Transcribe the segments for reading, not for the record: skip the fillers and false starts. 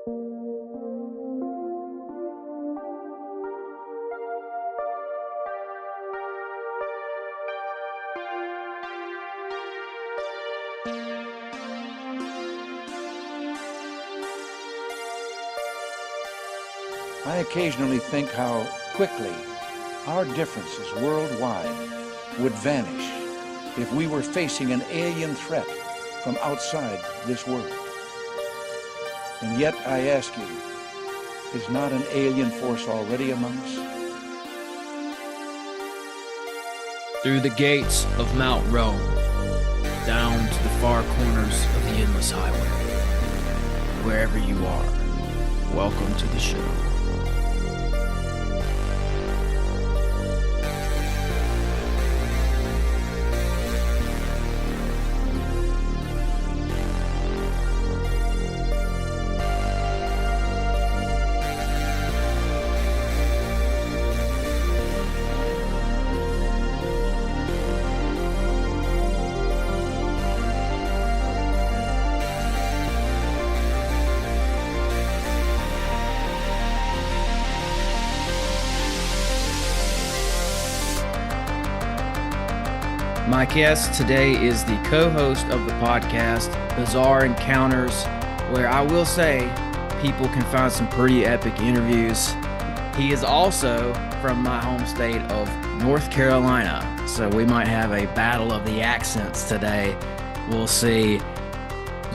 I occasionally think how quickly our differences worldwide would vanish if we were facing an alien threat from outside this world. And yet I ask you, is not an alien force already among us? Through the gates of Mount Rome, down to the far corners of the endless highway, wherever you are, welcome to the show. My guest today is the co-host of the podcast, Bizarre Encounters, where I will say people can find some pretty epic interviews. He is also from my home state of North Carolina, so we might have a battle of the accents today. We'll see.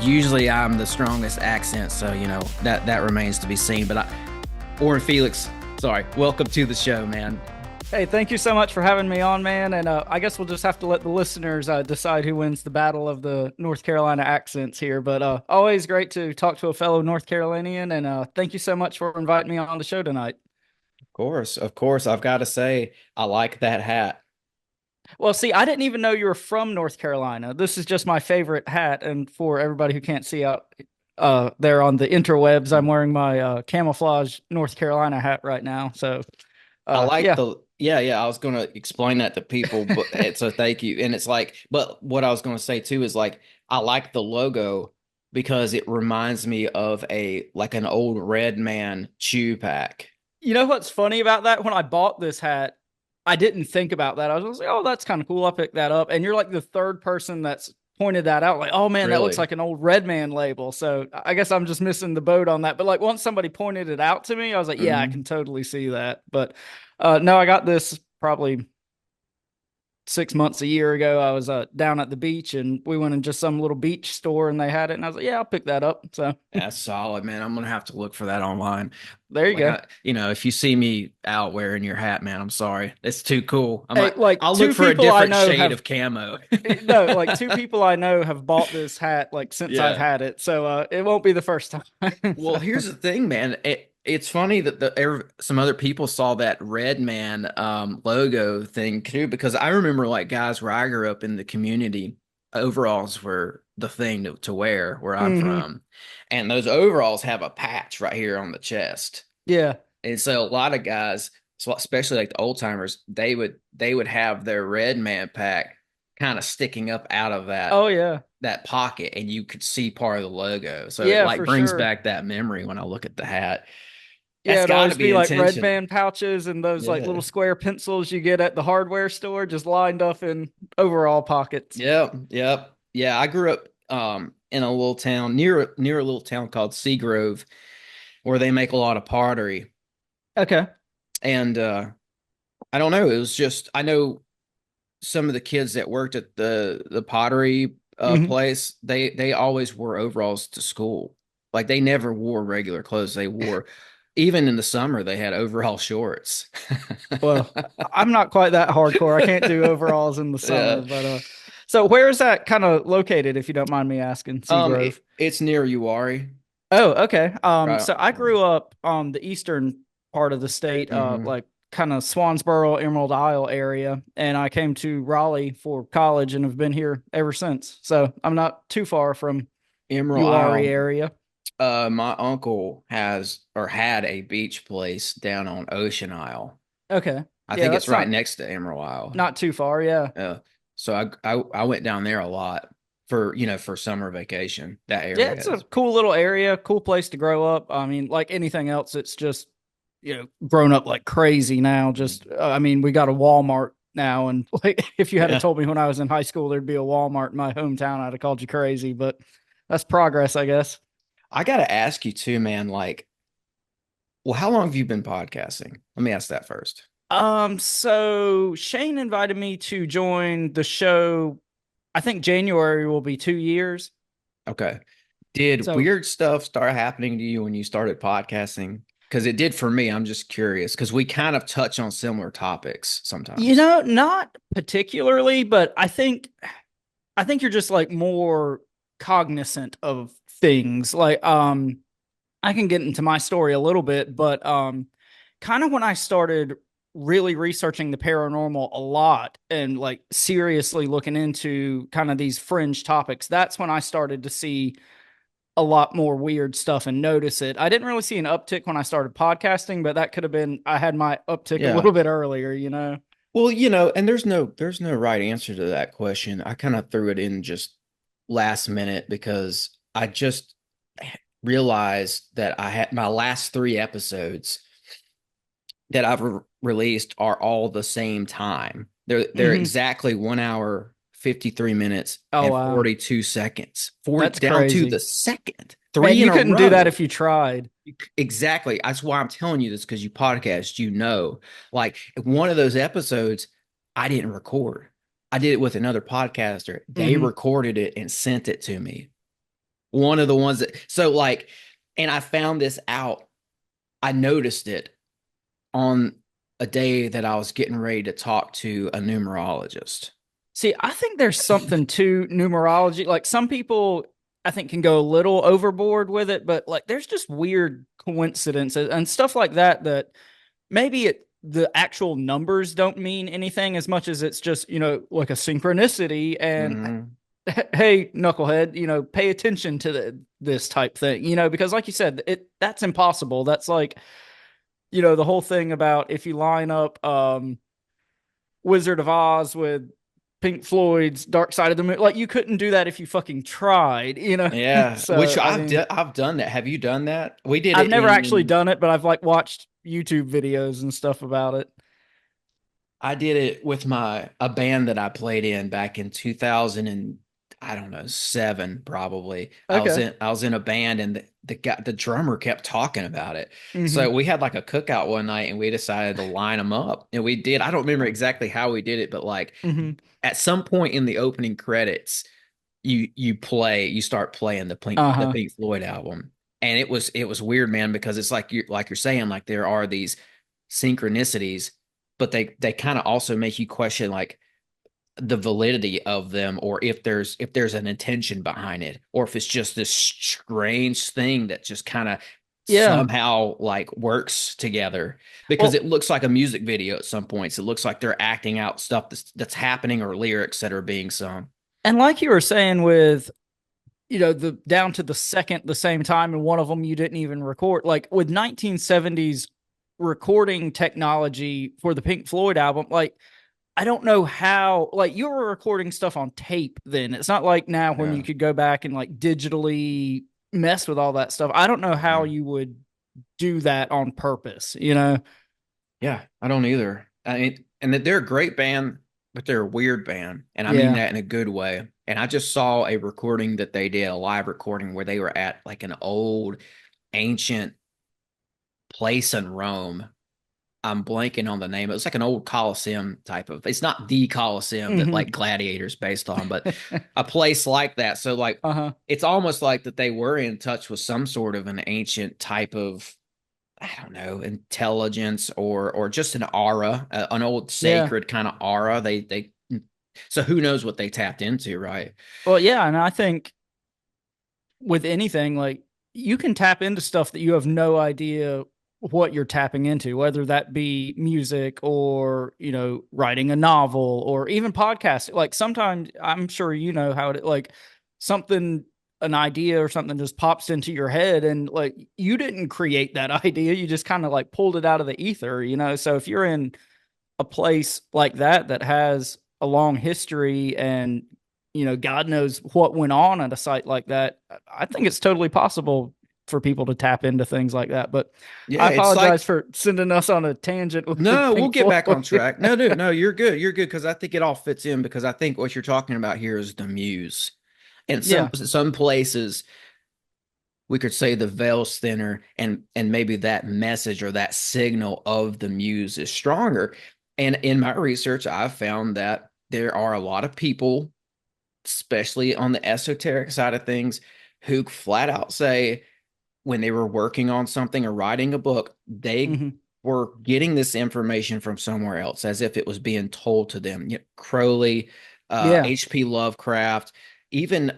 Usually I'm the strongest accent, so, that remains to be seen. But Orin Felix, welcome to the show, man. Hey, thank you so much for having me on, man. And I guess we'll just have to let the listeners decide who wins the battle of the North Carolina accents here. But always great to talk to a fellow North Carolinian. And thank you so much for inviting me on the show tonight. Of course. I've got to say, I like that hat. Well, see, I didn't even know you were from North Carolina. This is just my favorite hat. And for everybody who can't see out there on the interwebs, I'm wearing my camouflage North Carolina hat right now. So I like I was going to explain that to people, but so thank you. And it's like, but what I was going to say too is like, I like the logo because it reminds me of an old Red Man chew pack. You know what's funny about that? When I bought this hat, I didn't think about that. I was like, oh, that's kind of cool. I picked that up. And you're like the third person that's pointed that out. Like, oh man, Really? That looks like an old Red Man label. So I guess I'm just missing the boat on that. But like once somebody pointed it out to me, I was like, yeah, I can totally see that. But no, I got this probably 6 months, a year ago. I was down at the beach and we went in just some little beach store and they had it. And I was like, yeah, I'll pick that up. So that's solid, man. I'm going to have to look for that online. There you go. If you see me out wearing your hat, man, I'm sorry. It's too cool. I'll look for a different shade of camo. No, like two people I know have bought this hat since I've had it. So it won't be the first time. Well, here's the thing, man. It's funny that some other people saw that Red Man logo thing too, because I remember like guys where I grew up in the community, overalls were the thing to wear where I'm from. And those overalls have a patch right here on the chest. Yeah. And so a lot of guys, especially like the old timers, they would have their Red Man pack kind of sticking up out of that. Oh yeah. That pocket, and you could see part of the logo. So yeah, it brings back that memory when I look at the hat. Yeah, it'd always be like Red Man pouches and those like little square pencils you get at the hardware store just lined up in overall pockets. Yep. Yeah, I grew up in a little town near a little town called Seagrove where they make a lot of pottery. Okay. And I don't know, it was just I know some of the kids that worked at the pottery place, they always wore overalls to school. Like they never wore regular clothes. They wore even in the summer, they had overall shorts. Well, I'm not quite that hardcore. I can't do overalls in the summer. But so where is that kind of located, if you don't mind me asking? Seagrove? It's near Uwharrie. Oh, okay. So I grew up on the eastern part of the state, like kind of Swansboro, Emerald Isle area, and I came to Raleigh for college and have been here ever since. So I'm not too far from Emerald Uwharrie Isle area. My uncle had a beach place down on Ocean Isle. Okay. I think it's right next to Emerald Isle. Not too far, yeah. So I went down there a lot. for summer vacation, that Yeah, area it's a is. cool little area, cool place to grow up. I mean, like anything else, it's just, grown up like crazy now. Just, I mean, we got a Walmart now. And like, if you had Yeah. told me when I was in high school, there'd be a Walmart in my hometown, I'd have called you crazy, but that's progress, I guess. I got to ask you too, man, like, well, how long have you been podcasting? Let me ask that first. So Shane invited me to join the show. I think January will be 2 years. Okay. Did So, weird stuff start happening to you when you started podcasting? Because it did for me. I'm just curious because we kind of touch on similar topics sometimes. not particularly, but I think you're just like more cognizant of things. Like, I can get into my story a little bit, but kind of when I started really researching the paranormal a lot and like seriously looking into kind of these fringe topics, that's when I started to see a lot more weird stuff and notice it. I didn't really see an uptick when I started podcasting, but that could have been I had my uptick a Yeah. little bit earlier. Well, and there's no right answer to that question. I kind of threw it in just last minute because I just realized that I had my last three episodes that I've released are all the same time. They're Hmm. exactly 1 hour, 53 minutes, Oh and wow, 42 seconds. 40 that's down to crazy, the second. man. Three in You a couldn't do that row. if you tried. Exactly. That's why I'm telling you this because you podcast, like one of those episodes, I didn't record. I did it with another podcaster. They Hmm. recorded it and sent it to me. One of the ones that, so like, and I found this out. I noticed it on a day that I was getting ready to talk to a numerologist. See, I think there's something to numerology. Like some people, I think, can go a little overboard with it, but like there's just weird coincidences and stuff like that that maybe the actual numbers don't mean anything as much as it's just, like a synchronicity. And Mm-hmm. hey, knucklehead, pay attention to this type thing, because like you said, that's impossible. That's like, the whole thing about if you line up Wizard of Oz with Pink Floyd's Dark Side of the Moon. Like you couldn't do that if you fucking tried. Yeah, which So I mean, I've done that. Have you done that? We did I've it never actually in done it, but I've like watched YouTube videos and stuff about it. I did it with my a band that I played in back in 2000 and I don't know, 7 probably. Okay. I was in a band and the drummer kept talking about it. So Hmm. we had like a cookout one night and we decided to line them up. And we did. I don't remember exactly how we did it, but like Hmm. at some point in the opening credits, you start playing the Uh-huh. Pink Floyd album. And it was weird, man, because it's like you're saying, like there are these synchronicities, but they kind of also make you question like the validity of them, or if there's an intention behind it, or if it's just this strange thing that just kind of Yeah. somehow like works together because Well, it looks like a music video at some points. It looks like they're acting out stuff that's happening or lyrics that are being sung. and like you were saying with, the down to the second, the same time, and one of them you didn't even record. Like with 1970s recording technology for the Pink Floyd album, like I don't know how, like you were recording stuff on tape then. It's not like now when you Yeah. could go back and like digitally mess with all that stuff. I don't know how Mhm. you would do that on purpose. Yeah, I don't either. I mean, and they're a great band, but they're a weird band, and I mean Yeah. that in a good way. And I just saw a recording that they did, a live recording where they were at like an old, ancient place in Rome. I'm blanking on the name. It was like an old Colosseum type of. It's not the Colosseum that Hmm. like Gladiators based on, but a place like that. So like, Uh-huh. it's almost like that they were in touch with some sort of an ancient type of, I don't know, intelligence or just an aura, an old Yeah. sacred kind of aura. They so who knows what they tapped into, right? Well, yeah, and I think with anything, like you can tap into stuff that you have no idea what you're tapping into, whether that be music or, writing a novel or even podcasting. Like sometimes I'm sure you know how it like something an idea or something just pops into your head and like you didn't create that idea. You just kind of like pulled it out of the ether. So if you're in a place like that that has a long history and God knows what went on at a site like that. I think it's totally possible for people to tap into things like that. But I Yeah, it's like, apologize for sending us on a tangent with the no, we'll Pink get back on Floyd. track. No, no, no, you're good. You're good because I think it all fits in because I think what you're talking about here is the muse. And Yeah. some places we could say the veil's thinner and maybe that message or that signal of the muse is stronger. And in my research, I've found that there are a lot of people, especially on the esoteric side of things, who flat out say when they were working on something or writing a book, they Hmm. were getting this information from somewhere else as if it was being told to them. Crowley, Yeah. H.P. Lovecraft, even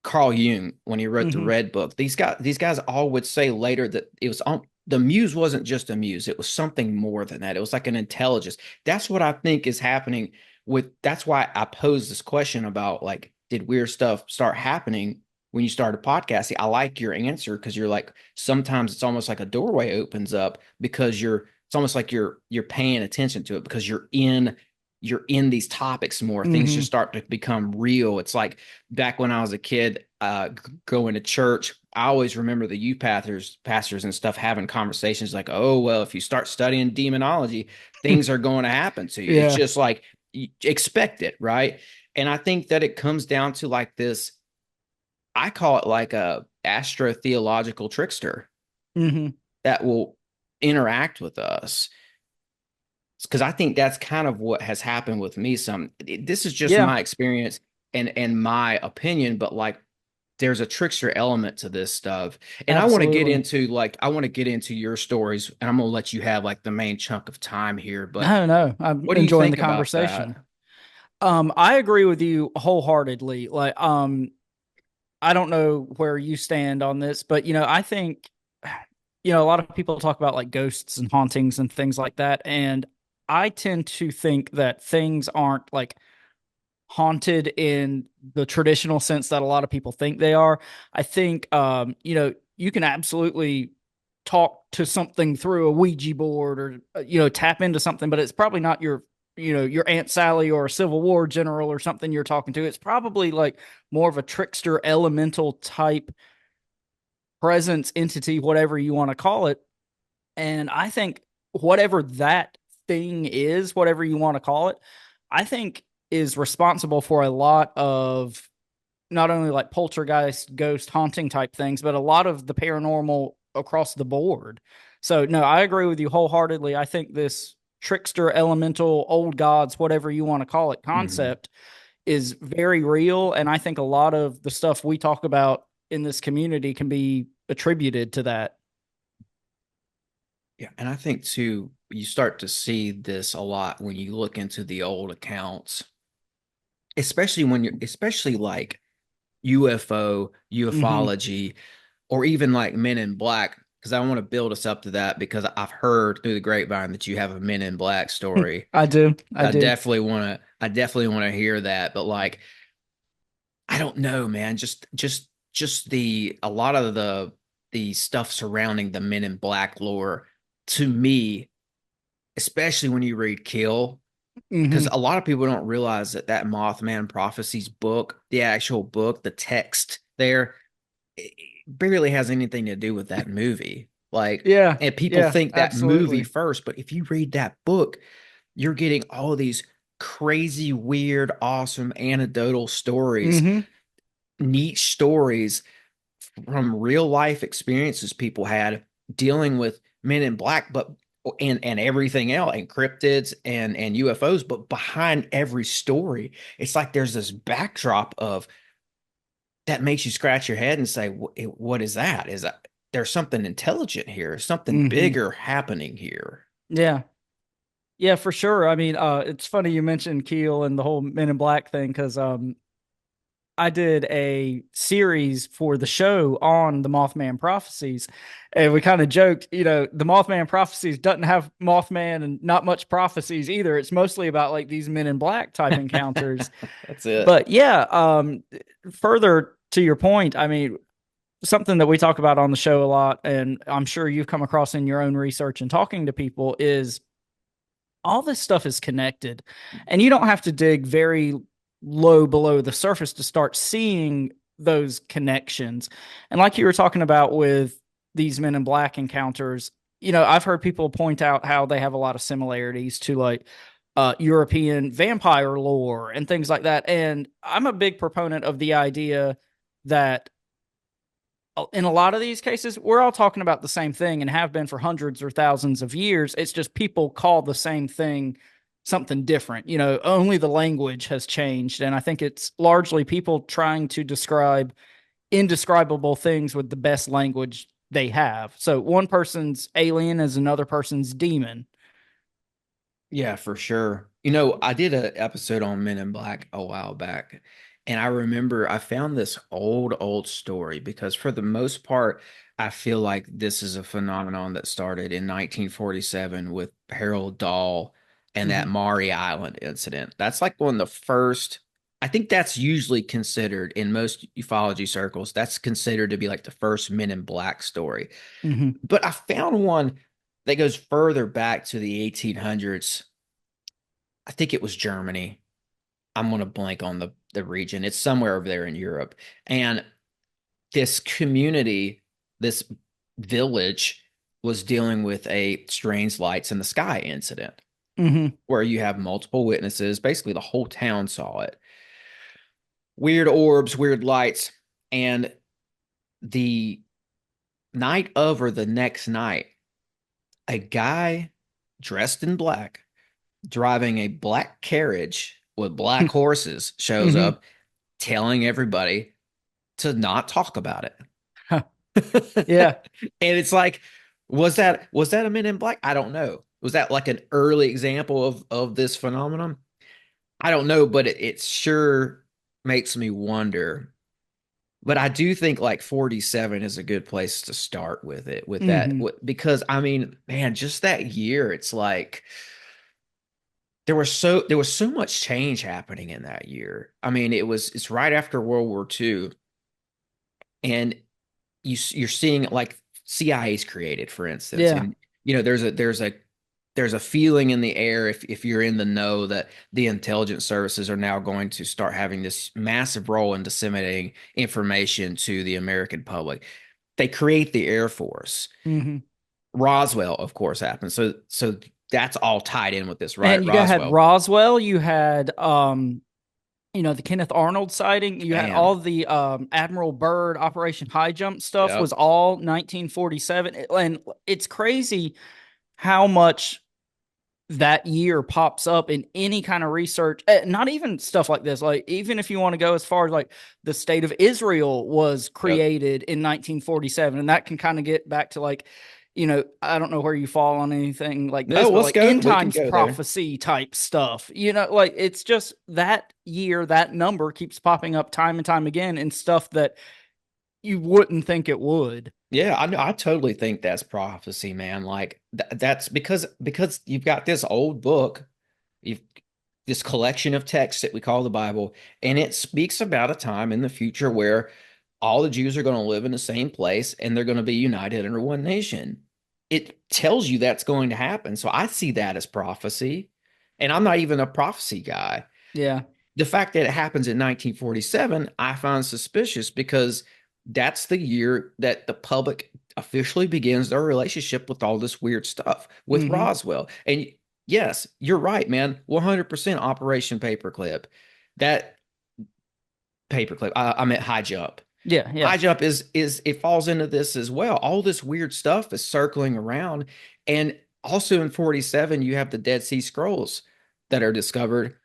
Carl Jung when he wrote the Hmm. Red Book. These guys all would say later that it was the muse wasn't just a muse; it was something more than that. It was like an intelligence. That's what I think is happening with. That's why I posed this question about like, did weird stuff start happening when you started podcasting? I like your answer because you're like sometimes it's almost like a doorway opens up because you're. It's almost like you're paying attention to it because you're in these topics more. Things Hmm. just start to become real. It's like back when I was a kid, going to church, I always remember the youth pastors and stuff having conversations like, "Oh, well, if you start studying demonology, things are going to happen to you." It's Yeah. just like you expect it, right? And I think that it comes down to like this. I call it like a astrotheological trickster Hmm. that will interact with us because I think that's kind of what has happened with me. This is just Yeah. my experience and my opinion, but like there's a trickster element to this stuff. And Absolutely. I want to get into your stories and I'm gonna let you have like the main chunk of time here. But No, no, I'm what do you enjoying the think about that? conversation. I agree with you wholeheartedly. Like, I don't know where you stand on this, but I think, a lot of people talk about like ghosts and hauntings and things like that. And I tend to think that things aren't like haunted in the traditional sense that a lot of people think they are. I think, you can absolutely talk to something through a Ouija board or, tap into something, but it's probably not your Aunt Sally or a Civil War general or something you're talking to. It's probably like more of a trickster elemental type presence, entity, whatever you want to call it. And I think whatever that thing is, whatever you want to call it, I think is responsible for a lot of not only like poltergeist, ghost haunting type things, but a lot of the paranormal across the board. So, no, I agree with you wholeheartedly. I think this trickster, elemental, old gods, whatever you want to call it, Hmm. concept is very real. And I think a lot of the stuff we talk about in this community can be attributed to that. Yeah, and I think too, you start to see this a lot when you look into the old accounts, especially like UFO, Hmm. ufology, or even like Men in Black, because I want to build us up to that because I've heard through the grapevine that you have a Men in Black story. I do. I do. I definitely want to hear that. But like, I don't know, man. Just the a lot of the stuff surrounding the Men in Black lore to me, especially when you read Kill, because Hmm. a lot of people don't realize that that Mothman Prophecies book, the actual book, the text there, it barely has anything to do with that movie. Like, Yeah. and people Yeah. think that movie Absolutely. first, but if you read that book, you're getting all these crazy, weird, awesome anecdotal stories, Hmm. neat stories from real life experiences people had dealing with Men in Black, but and everything else, and cryptids and UFOs. But behind every story, it's like there's this backdrop of that makes you scratch your head and say, "What is that? Is that there's something intelligent here? Something Hmm. bigger happening here?" Yeah. Yeah, for sure. I mean, it's funny you mentioned Keel and the whole Men in Black thing because I did a series for the show on the Mothman prophecies, and we kind of joked, the Mothman prophecies doesn't have Mothman and not much prophecies either. It's mostly about like these Men in Black type encounters. That's it. But yeah, further to your point, I mean, something that we talk about on the show a lot, and I'm sure you've come across in your own research and talking to people, is all this stuff is connected, and you don't have to dig very low below the surface to start seeing those connections. And like you were talking about with these Men in Black encounters, I've heard people point out how they have a lot of similarities to like European vampire lore and things like that. And I'm a big proponent of the idea that in a lot of these cases, we're all talking about the same thing and have been for hundreds or thousands of years. It's just people call the same thing something different. Only the language has changed. And I think it's largely people trying to describe indescribable things with the best language they have. So one person's alien is another person's demon. Yeah, for sure. I did an episode on Men in Black a while back, and I remember I found this old story because for the most part, I feel like this is a phenomenon that started in 1947 with Harold Dahl and that Mm-hmm. Maury Island incident. That's like one of the first, I think that's usually considered in most ufology circles, that's considered to be like the first Men in Black story. Mm-hmm. But I found one that goes further back to the 1800s. I think it was Germany. I'm going to blank on the region. It's somewhere over there in Europe. And this community, this village was dealing with a strange lights in the sky incident Mm-hmm. where you have multiple witnesses. Basically, the whole town saw it. Weird orbs, weird lights. And the night of or the next night, a guy dressed in black driving a black carriage with black horses shows Mm-hmm. up telling everybody to not talk about it. Yeah. And it's like, was that a Men in Black? I don't know. Was that like an early example of this phenomenon? I don't know, but it sure makes me wonder. But I do think like 47 is a good place to start with it, with that, Mm-hmm. because I mean, man, just that year, it's like there was so much change happening in that year. I mean, it's right after World War II, and you're seeing like CIA's created, for instance, Yeah. and there's a feeling in the air if you're in the know that the intelligence services are now going to start having this massive role in disseminating information to the American public. They create the Air Force. Mm-hmm. Roswell, of course, happened. So that's all tied in with this, And right? you had Roswell. Roswell, you had the Kenneth Arnold sighting, you had Damn. all the Admiral Byrd Operation High Jump stuff was Yep. all 1947. And it's crazy how much that year pops up in any kind of research, not even stuff like this. Like, even if you want to go as far as like the state of Israel was Yep. created in 1947, and that can kind of get back to like, I don't know where you fall on anything like No, this, but let's like go. end We can times go there. prophecy type stuff, like it's just that year, that number keeps popping up time and time again in stuff that you wouldn't think it would. Yeah, I know. I totally think that's prophecy, man. Like that's because you've got this old book, you've this collection of texts that we call the Bible, and it speaks about a time in the future where all the Jews are going to live in the same place and they're going to be united under one nation. It tells you that's going to happen. So I see that as prophecy. And I'm not even a prophecy guy. Yeah. The fact that it happens in 1947, I find suspicious because that's the year that the public officially begins their relationship with all this weird stuff with Mm-hmm. Roswell. And yes, you're right, man. 100% Operation Paperclip. That paperclip, I meant high jump. Yeah. Yeah. High jump is it falls into this as well. All this weird stuff is circling around. And also in 47, you have the Dead Sea Scrolls that are discovered.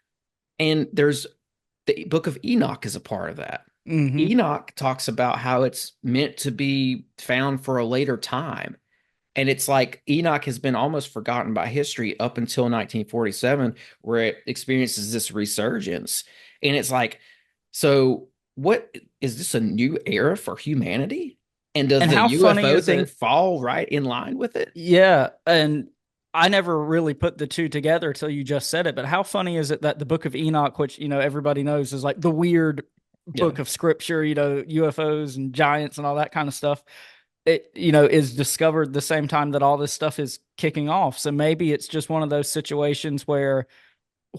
And there's the Book of Enoch is a part of that. Mm-hmm. Enoch talks about how it's meant to be found for a later time. And it's like Enoch has been almost forgotten by history up until 1947, where it experiences this resurgence. And it's like, so what is this a new era for humanity? And does And the how funny UFO is thing it? fall right in line with it? Yeah, and I never really put the two together till you just said it. But how funny is it that the Book of Enoch, which everybody knows is like the weird Yeah. book of scripture, UFOs and giants and all that kind of stuff, it is discovered the same time that all this stuff is kicking off. So maybe it's just one of those situations where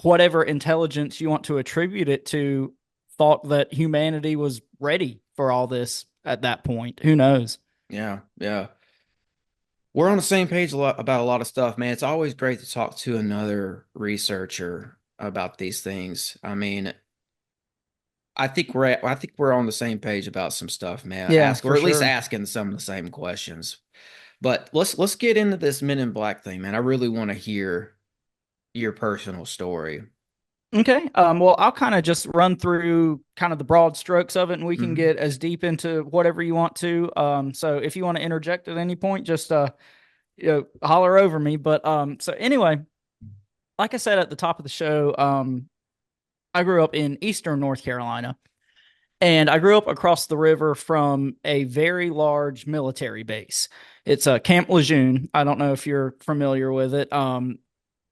whatever intelligence you want to attribute it to thought that humanity was ready for all this at that point. Who knows? Yeah, yeah. We're on the same page about a lot of stuff, man. It's always great to talk to another researcher about these things. I mean, I think we're on the same page about some stuff, man. Yeah, Ask, or for at least sure. asking some of the same questions. But let's get into this Men in Black thing, man. I really want to hear your personal story. Okay. Well, I'll kind of just run through kind of the broad strokes of it, and we can Mhm. get as deep into whatever you want to. So if you want to interject at any point, just holler over me. But so anyway, like I said at the top of the show, I grew up in Eastern North Carolina, and I grew up across the river from a very large military base. It's Camp Lejeune. I don't know if you're familiar with it. I All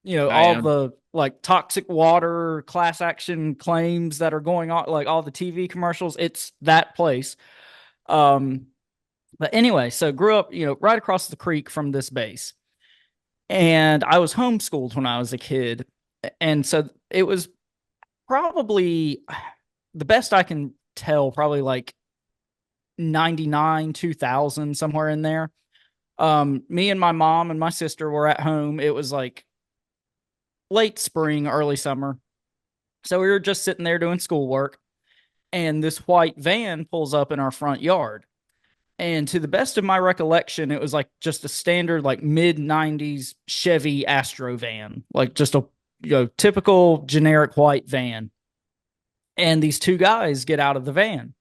am. the like toxic water class action claims that are going on, like all the TV commercials, it's that place. Um, but anyway, so grew up, right across the creek from this base. And I was homeschooled when I was a kid. And so it was probably the best I can tell, probably like 99, 2000, somewhere in there. Me and my mom and my sister were at home. It was like late spring, early summer. So we were just sitting there doing schoolwork, and this white van pulls up in our front yard. And to the best of my recollection, it was like just a standard, like mid 90s Chevy Astro van, like just a typical generic white van. And these two guys get out of the van.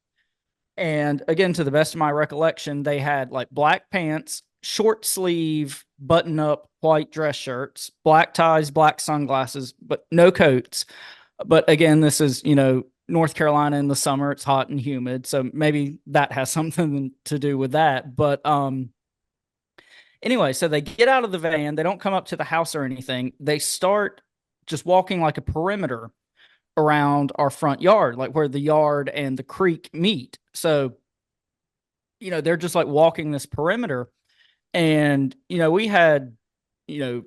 And again, to the best of my recollection, they had like black pants, short sleeve, button up white dress shirts, black ties, black sunglasses, but no coats. But again, this is, North Carolina in the summer. It's hot and humid. So maybe that has something to do with that. But anyway, so they get out of the van. They don't come up to the house or anything. They start just walking like a perimeter around our front yard, like where the yard and the creek meet. So, they're just like walking this perimeter. And, we had, you know,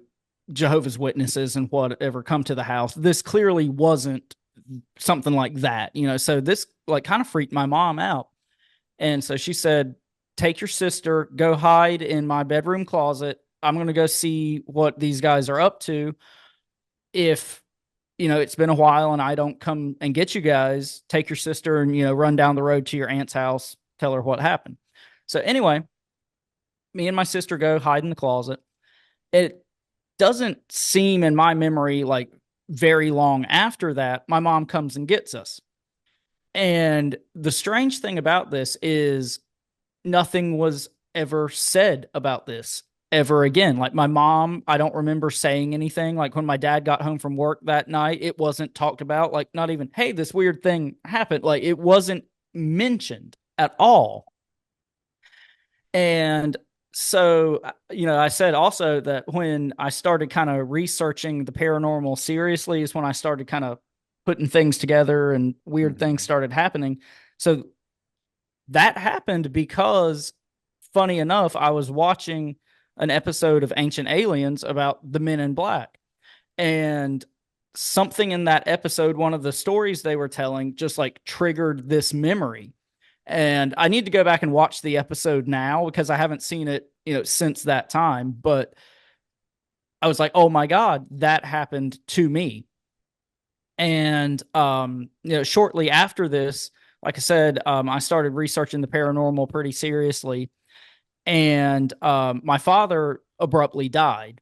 Jehovah's Witnesses and whatever come to the house. This clearly wasn't something like that, So this like kind of freaked my mom out. And so she said, take your sister, go hide in my bedroom closet. I'm going to go see what these guys are up to. If, it's been a while and I don't come and get you guys, take your sister and, run down the road to your aunt's house, tell her what happened. So anyway, me and my sister go hide in the closet. It doesn't seem in my memory like very long after that, my mom comes and gets us. And the strange thing about this is nothing was ever said about this ever again. Like my mom, I don't remember saying anything. Like when my dad got home from work that night, it wasn't talked about. Like not even, hey, this weird thing happened. Like it wasn't mentioned at all. And so, I said also that when I started kind of researching the paranormal seriously is when I started kind of putting things together and weird things Mhm. started happening. So that happened because, funny enough, I was watching an episode of Ancient Aliens about the Men in Black. And something in that episode, one of the stories they were telling, just like triggered this memory. And I need to go back and watch the episode now because I haven't seen it, since that time. But I was like, oh my God, that happened to me. And shortly after this, like I said, I started researching the paranormal pretty seriously. And my father abruptly died.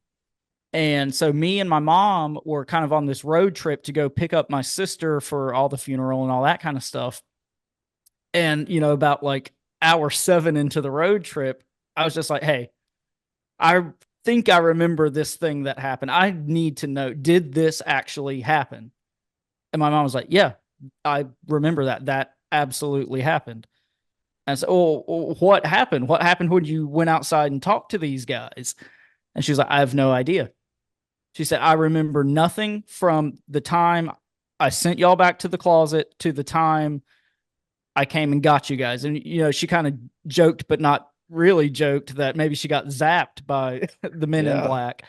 And so me and my mom were kind of on this road trip to go pick up my sister for all the funeral and all that kind of stuff. And, about like hour 7 into the road trip, I was just like, hey, I think I remember this thing that happened. I need to know, did this actually happen? And my mom was like, yeah, I remember that. That absolutely happened. And I said, oh, what happened? What happened when you went outside and talked to these guys? And she was like, I have no idea. She said, I remember nothing from the time I sent y'all back to the closet to the time I came and got you guys. And, she kind of joked, but not really joked that maybe she got zapped by the Men in Yeah. Black.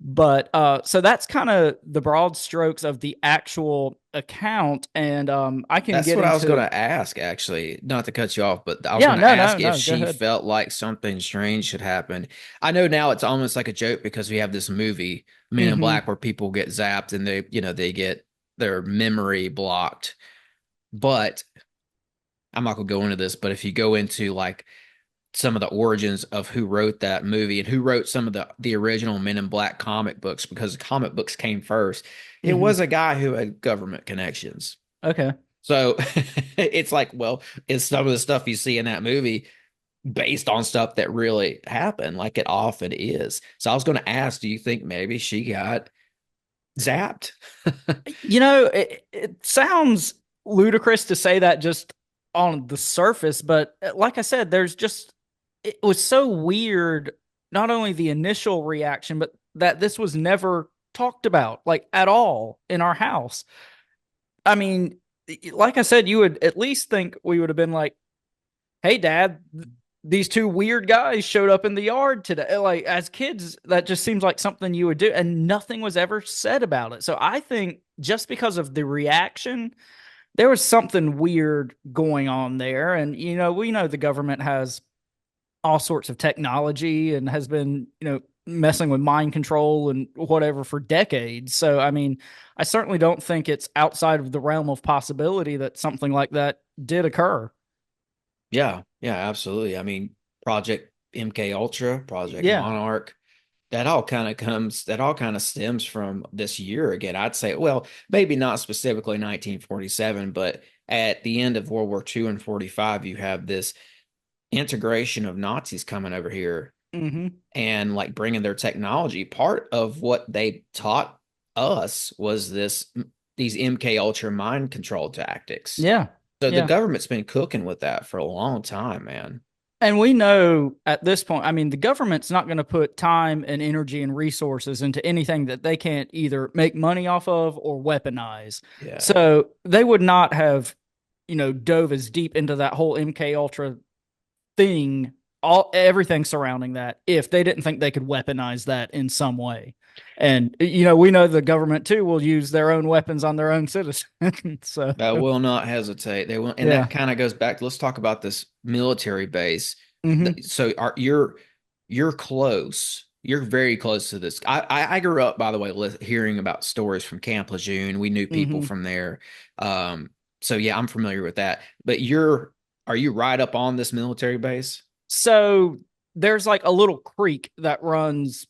But so that's kind of the broad strokes of the actual account, and I can That's get what I was going into. to ask, actually. Not to cut you off, but I was Yeah, going to no, no, ask if no, go she ahead. felt like something strange should happen. I know now it's almost like a joke because we have this movie, Men in Mm-hmm. Black, where people get zapped and they get their memory blocked. But I'm not going to go into this, but if you go into like some of the origins of who wrote that movie and who wrote some of the original Men in Black comic books, because the comic books came first, it Mm-hmm. was a guy who had government connections. Okay. So it's like, well, is some of the stuff you see in that movie based on stuff that really happened, like it often is? So I was going to ask, do you think maybe she got zapped? It sounds ludicrous to say that just on the surface, but like I said, it was so weird, not only the initial reaction, but that this was never talked about, like at all in our house. I mean, like I said, you would at least think we would have been like, hey, Dad, these two weird guys showed up in the yard today. Like, as kids, that just seems like something you would do, and nothing was ever said about it. So I think just because of the reaction, there was something weird going on there. And, we know the government has all sorts of technology and has been, messing with mind control and whatever for decades. So, I mean, I certainly don't think it's outside of the realm of possibility that something like that did occur. Yeah, yeah, absolutely. I mean, Project MK Ultra, Project Yeah. Monarch, that all kind of stems from this year again. I'd say, well, maybe not specifically 1947, but at the end of World War II and 45, you have this integration of Nazis coming over here Mm-hmm. and like bringing their technology. Part of what they taught us was these MK Ultra mind control tactics. Yeah. So the Yeah. government's been cooking with that for a long time, man. And we know at this point, I mean, the government's not going to put time and energy and resources into anything that they can't either make money off of or weaponize. Yeah. So they would not have, dove as deep into that whole MK Ultra thing, everything surrounding that, if they didn't think they could weaponize that in some way. And we know the government too will use their own weapons on their own citizens. So That will not hesitate. They will, and yeah. that kind of goes back. Let's talk about this military base. Hmm. So you're close. You're very close to this. I grew up, by the way, hearing about stories from Camp Lejeune. We knew people Hmm. from there. So yeah, I'm familiar with that. But are you right up on this military base? So there's like a little creek that runs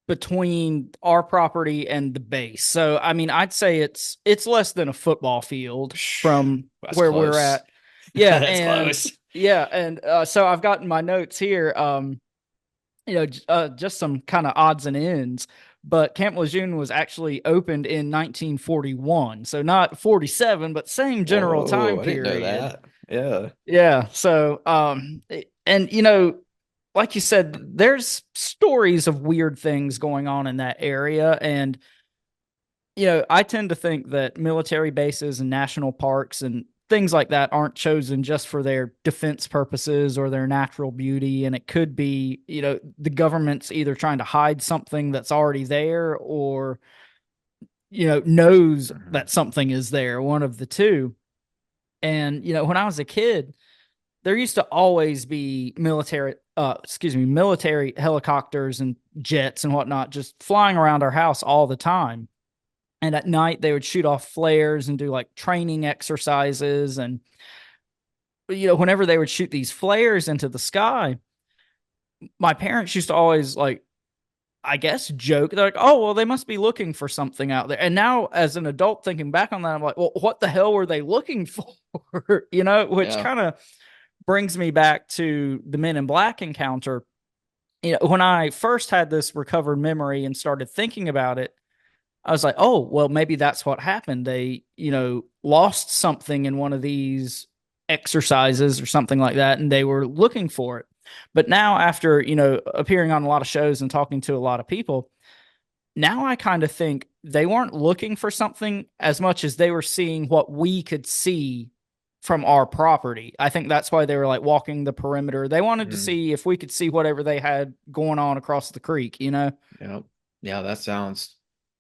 between our property and the base. So I mean, I'd say it's less than a football field from That's where we're close. at. Yeah, That's and close. yeah, and so I've gotten my notes here. Just some kind of odds and ends. But Camp Lejeune was actually opened in 1941, so not 47, but same general time Whoa, I didn't know period. that. Yeah. Yeah. So, and like you said, there's stories of weird things going on in that area. And, I tend to think that military bases and national parks and things like that aren't chosen just for their defense purposes or their natural beauty. And it could be, the government's either trying to hide something that's already there or, knows Mhm. that something is there, one of the two. And, when I was a kid, there used to always be military helicopters and jets and whatnot just flying around our house all the time. And at night they would shoot off flares and do like training exercises. And, whenever they would shoot these flares into the sky, my parents used to always like, I guess, joke. They're like, oh, well, they must be looking for something out there. And now, as an adult thinking back on that, I'm like, well, what the hell were they looking for? Which Yeah. kind of brings me back to the Men in Black encounter. When I first had this recovered memory and started thinking about it, I was like, oh, well, maybe that's what happened. They, lost something in one of these exercises or something like that, and they were looking for it. But now, after, appearing on a lot of shows and talking to a lot of people, now I kind of think they weren't looking for something as much as they were seeing what we could see from our property. I think that's why they were like walking the perimeter. They wanted to Mm, see if we could see whatever they had going on across the creek. yeah. Yeah, that sounds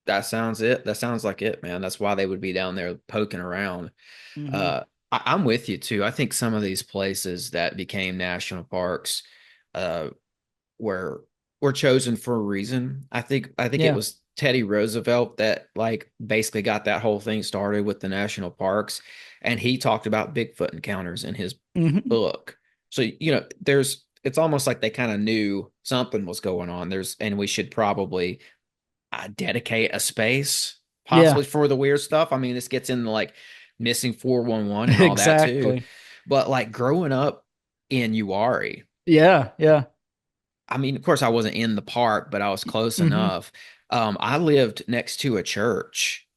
it. That sounds like it, man. That's why they would be down there poking around. Hmm. Uh, I'm with you too. I think some of these places that became national parks, uh, were were chosen for a reason. I think it Yeah. was Teddy Roosevelt that like basically got that whole thing started with the national parks, and he talked about Bigfoot encounters in his Hmm. book. So, there's it's almost like they kind of knew something was going on. And we should probably dedicate a space Yeah. possibly for the weird stuff. I mean, this gets into like missing 411 and all that too. Exactly. But like growing up in Uwari, Yeah. Yeah. I mean, of course, I wasn't in the park, but I was close Hmm. enough. I lived next to a church,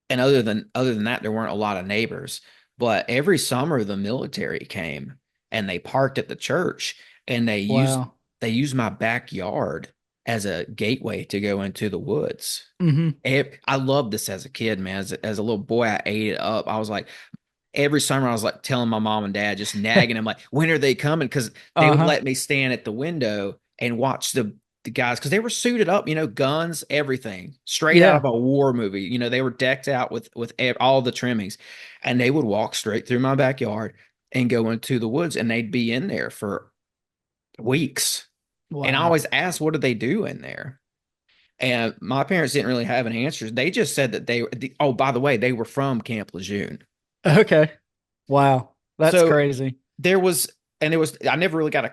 and other than that, there weren't a lot of neighbors. But every summer, the military came and they parked at the church, and Wow. they used my backyard as a gateway to go into the woods. Hmm. I loved this as a kid, man. As a little boy, I ate it up. I was like, every summer I was like telling my mom and dad, just nagging them, like, when are they coming? Because they would Uh-huh. let me stand at the window and watch the guys, because they were suited up, guns, everything, straight out Yeah. of a war movie. They were decked out with all the trimmings, and they would walk straight through my backyard and go into the woods, and they'd be in there for weeks. And I Wow. always asked, what do they do in there? And my parents didn't really have an answer. They just said that oh, by the way, they were from Camp Lejeune. Okay. Wow. That's So crazy. there was, I never really got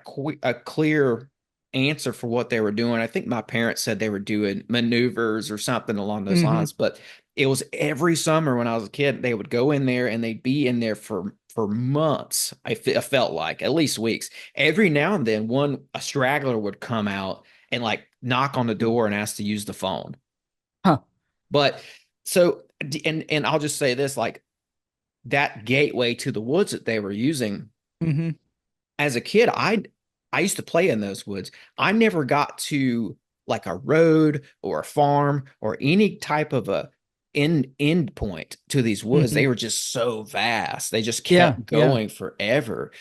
a clear answer for what they were doing. I think my parents said they were doing maneuvers or something along those Hmm. lines, but it was every summer when I was a kid, they would go in there and they'd be in there for months. I felt like at least weeks. Every now and then, a straggler would come out and like knock on the door and ask to use the phone. Huh. But so, and I'll just say this, like that gateway to the woods that they were using Hmm. as a kid, I used to play in those woods. I never got to like a road or a farm or any type of a end point to these woods. Hmm. They were just so vast. They just Yeah. kept Yeah. going forever.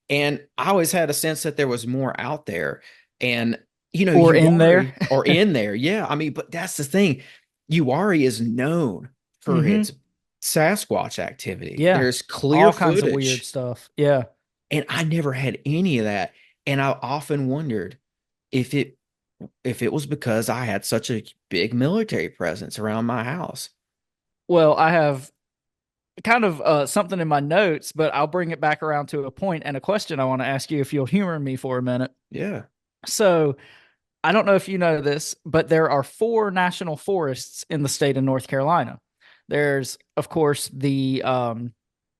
And I always had a sense that there was more out there. And Or in there. Uwari or in there. Yeah. I mean, but that's the thing. Uwari is known for Hmm. its Sasquatch activity. Yeah. There's clear All kinds of weird footage, stuff. Yeah. and I never had any of that. And I often wondered if it was because I had such a big military presence around my house. Well, I have kind of something in my notes, but I'll bring it back around to a point and a question I want to ask you if you'll humor me for a minute. Yeah. So, I don't know if you know this, but there are four national forests in the state of North Carolina. There's, of course, the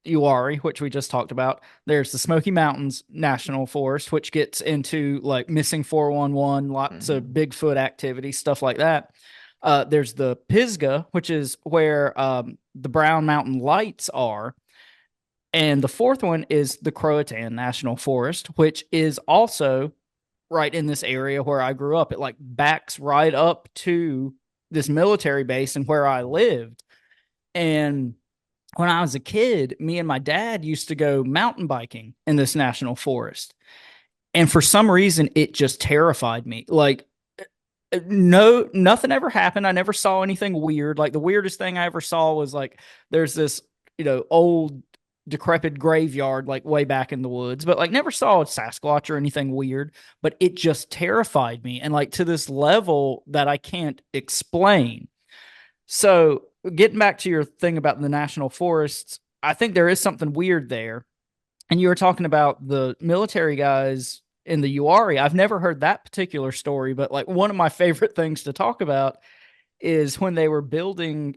Uwari, which we just talked about. There's the Smoky Mountains National Forest, which gets into like missing 411, lots of Mhm. Bigfoot activity, stuff like that. There's the Pisgah, which is where the Brown Mountain Lights are. And the fourth one is the Croatan National Forest, which is also right in this area where I grew up. It like backs right up to this military base and where I lived. And when I was a kid, me and my dad used to go mountain biking in this national forest. And for some reason, it just terrified me. Like, no, nothing ever happened. I never saw anything weird. Like, the weirdest thing I ever saw was like, there's this, old decrepit graveyard, like way back in the woods, but like never saw a Sasquatch or anything weird. But it just terrified me. And like to this level that I can't explain. So, getting back to your thing about the national forests, I think there is something weird there. And you were talking about the military guys in the Uari. I've never heard that particular story, but like one of my favorite things to talk about is when they were building,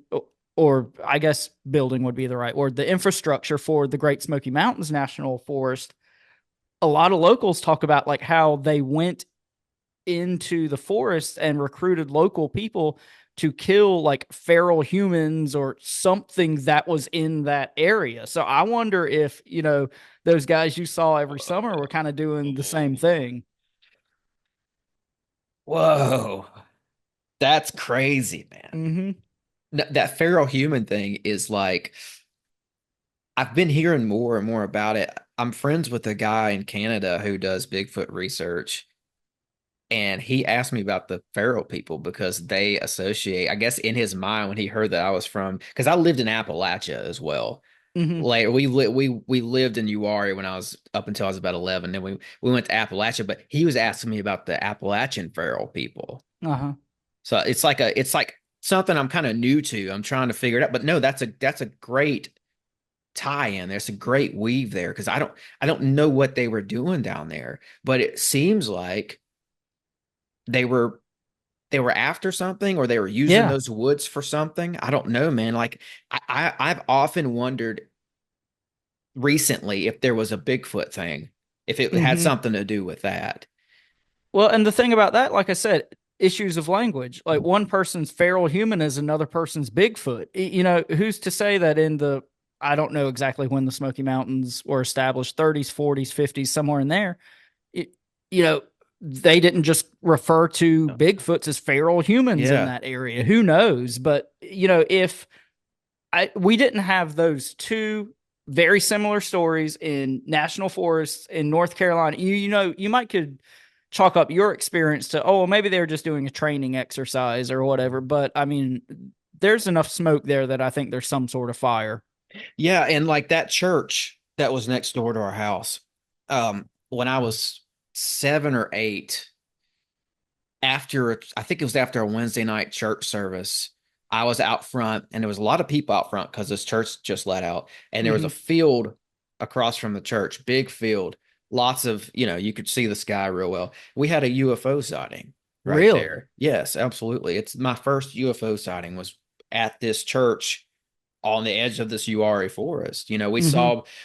or I guess building would be the right word, the infrastructure for the Great Smoky Mountains National Forest. A lot of locals talk about like how they went into the forest and recruited local people to kill like feral humans or something that was in that area. So I wonder if, those guys you saw every summer were kind of doing the same thing. Whoa. That's crazy, man. Hmm. That feral human thing is like, I've been hearing more and more about it. I'm friends with a guy in Canada who does Bigfoot research. And he asked me about the feral people because they associate, I guess, in his mind when he heard that I was from, because I lived in Appalachia as well. Hmm. Like we lived in Uwharrie when I was up until I was about 11. Then we went to Appalachia, but he was asking me about the Appalachian feral people. Uh-huh. So it's like something I'm kind of new to. I'm trying to figure it out. But no, that's a great tie-in. There's a great weave there because I don't know what they were doing down there, but it seems like they were they were after something or they were using Yeah. those woods for something. I don't know, man. Like I've often wondered recently if there was a Bigfoot thing, if it had Hmm. something to do with that. Well, and the thing about that, like I said, issues of language. Like one person's feral human is another person's Bigfoot. You know, who's to say that in the, I don't know exactly when the Smoky Mountains were established, 30s, 40s, 50s, somewhere in there. It, you know, they didn't just refer to Bigfoots as feral humans in Yeah. that area. Who knows? But, you know, if we didn't have those two very similar stories in national forests in North Carolina, you know, you might could chalk up your experience to, oh, well, maybe they were just doing a training exercise or whatever. But I mean, there's enough smoke there that I think there's some sort of fire. Yeah, and like that church that was next door to our house, when I was 7 or 8, after I think it was after a Wednesday night church service, I was out front and there was a lot of people out front because this church just let out. And there was a Hmm. field across from the church, big field, lots of, you could see the sky real well. We had a UFO sighting right Really? there. Yes, absolutely. It's my first UFO sighting was at this church on the edge of this Uwharrie forest. Hmm.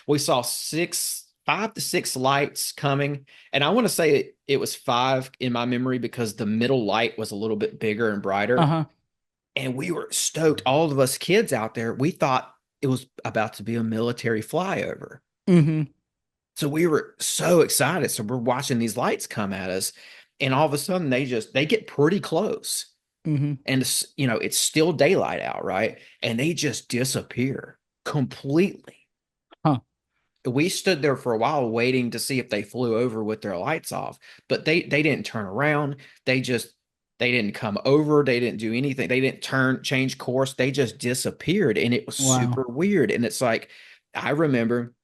We saw 5 to 6 lights coming, and I want to say it was five in my memory because the middle light was a little bit bigger and brighter, Uh-huh. and we were stoked. All of us kids out there, we thought it was about to be a military flyover. Hmm. So we were so excited. So we're watching these lights come at us, and all of a sudden they get pretty close Hmm. and it's still daylight out, right? And they just disappear completely. Huh. We stood there for a while waiting to see if they flew over with their lights off, but they didn't turn around. They didn't come over. They didn't do anything. They didn't change course. They just disappeared, and it was Wow. super weird. And it's like I remember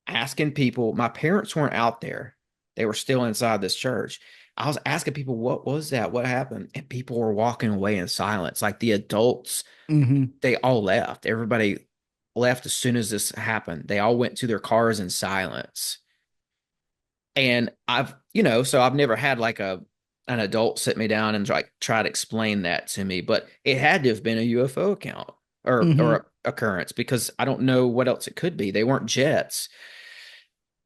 asking people. My parents weren't out there; they were still inside this church. I was asking people, "What was that? What happened?" And people were walking away in silence. Like the adults, Hmm. they all left. Everybody left as soon as this happened. They all went to their cars in silence. And so I've never had like an adult sit me down and like try to explain that to me, but it had to have been a UFO account Hmm. or occurrence because I don't know what else it could be. They weren't jets.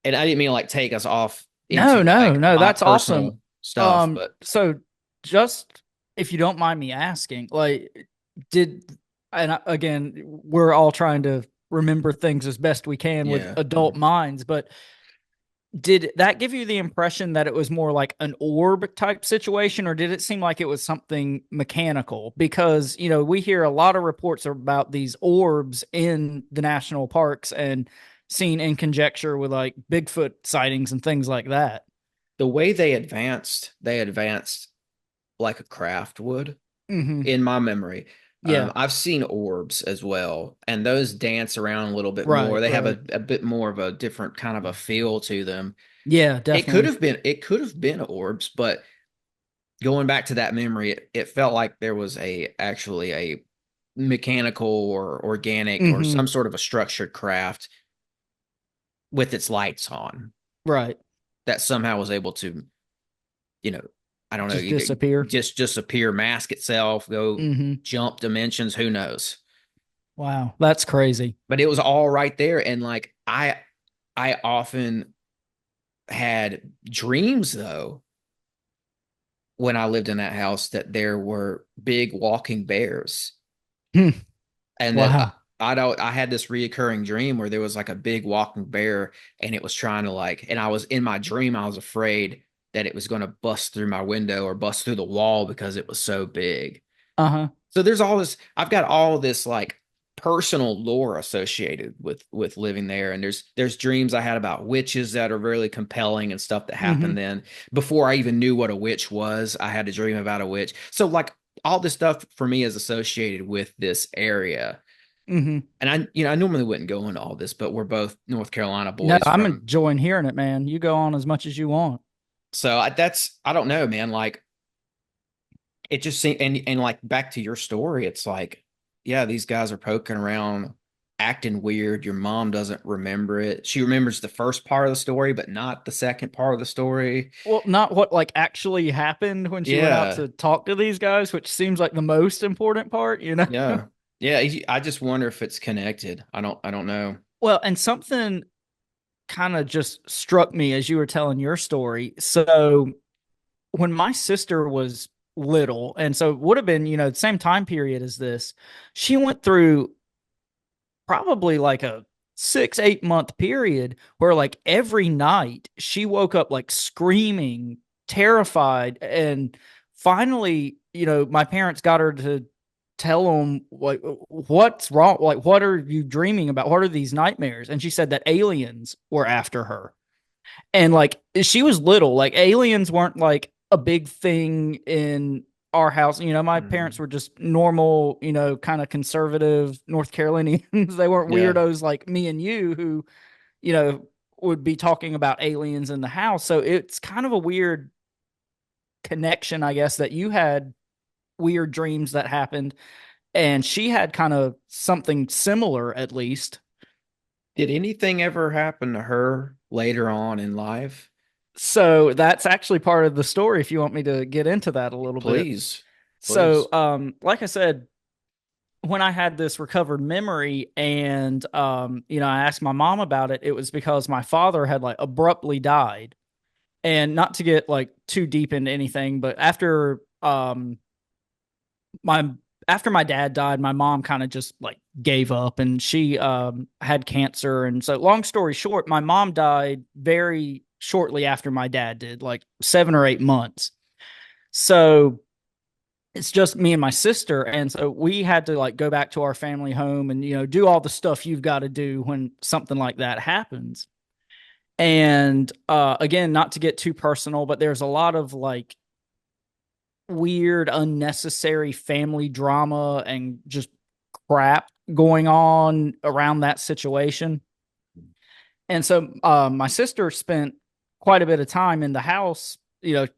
And I didn't mean to like take us off No, into no, like no, my that's awesome. personal stuff, but So just if you don't mind me asking, like, did, again, we're all trying to remember things as best we can with yeah. adult minds, but did that give you the impression that it was more like an orb type situation, or did it seem like it was something mechanical? Because, you know, we hear a lot of reports about these orbs in the national parks and seen in conjecture with like Bigfoot sightings and things like that. The way they advanced like a craft would Hmm. in my memory. Yeah. I've seen orbs as well, and those dance around a little bit more. Right. They have Right. a bit more of a different kind of a feel to them. Yeah, definitely. It could have been orbs, but going back to that memory, it felt like there was actually a mechanical or organic or Hmm. some sort of a structured craft with its lights on Right. that somehow was able to, you know, I don't know, Just either disappear. just appear, mask itself, go Hmm. jump dimensions, who knows? Wow. That's crazy. But it was all right there. And like I often had dreams though when I lived in that house that there were big walking bears. Hmm. And that Wow. I had this reoccurring dream where there was like a big walking bear and it was trying to like, and I was in my dream, I was afraid that it was going to bust through my window or bust through the wall because it was so big. Uh-huh. So there's all this, I've got all this like personal lore associated with living there, and there's dreams I had about witches that are really compelling and stuff that happened Hmm. then. Before I even knew what a witch was, I had a dream about a witch. So like all this stuff for me is associated with this area. Hmm. And I normally wouldn't go into all this, but we're both North Carolina No, boys I'm from. enjoying hearing it, man. You go on as much as you want. So I don't know, man. Like it just seemed, and like back to your story, it's like, yeah, these guys are poking around, acting weird. Your mom doesn't remember it. She remembers the first part of the story, but not the second part of the story. Well, not what like actually happened when she went out Yeah, to talk to these guys, which seems like the most important part, you know? yeah, yeah. I just wonder if it's connected. I don't know. Well, and something kind of just struck me as you were telling your story. So when my sister was little, and so it would have been, the same time period as this, she went through probably like a 6, 8 month period where like every night she woke up like screaming, terrified. And finally, my parents got her to tell them like what's wrong, like what are you dreaming about, what are these nightmares? And she said that aliens were after her. And like she was little, like aliens weren't like a big thing in our house. My parents Mhm. were just normal, kind of conservative North Carolinians. They weren't Yeah. weirdos like me and you who, you know, would be talking about aliens in the house. So it's kind of a weird connection, I guess, that you had weird dreams that happened and she had kind of something similar at least. Did anything ever happen to her later on in life? So that's actually part of the story if you want me to get into that a little bit. Please, So, please. like I said, when I had this recovered memory and, I asked my mom about it, it was because my father had like abruptly died. And not to get like too deep into anything, but my after my dad died, my mom kind of just like gave up and she had cancer. And so long story short, my mom died very shortly after my dad did, like 7 or 8 months. So it's just me and my sister. And so we had to like go back to our family home and, do all the stuff you've got to do when something like that happens. And again, not to get too personal, but there's a lot of like weird, unnecessary family drama and just crap going on around that situation. And so my sister spent quite a bit of time in the house,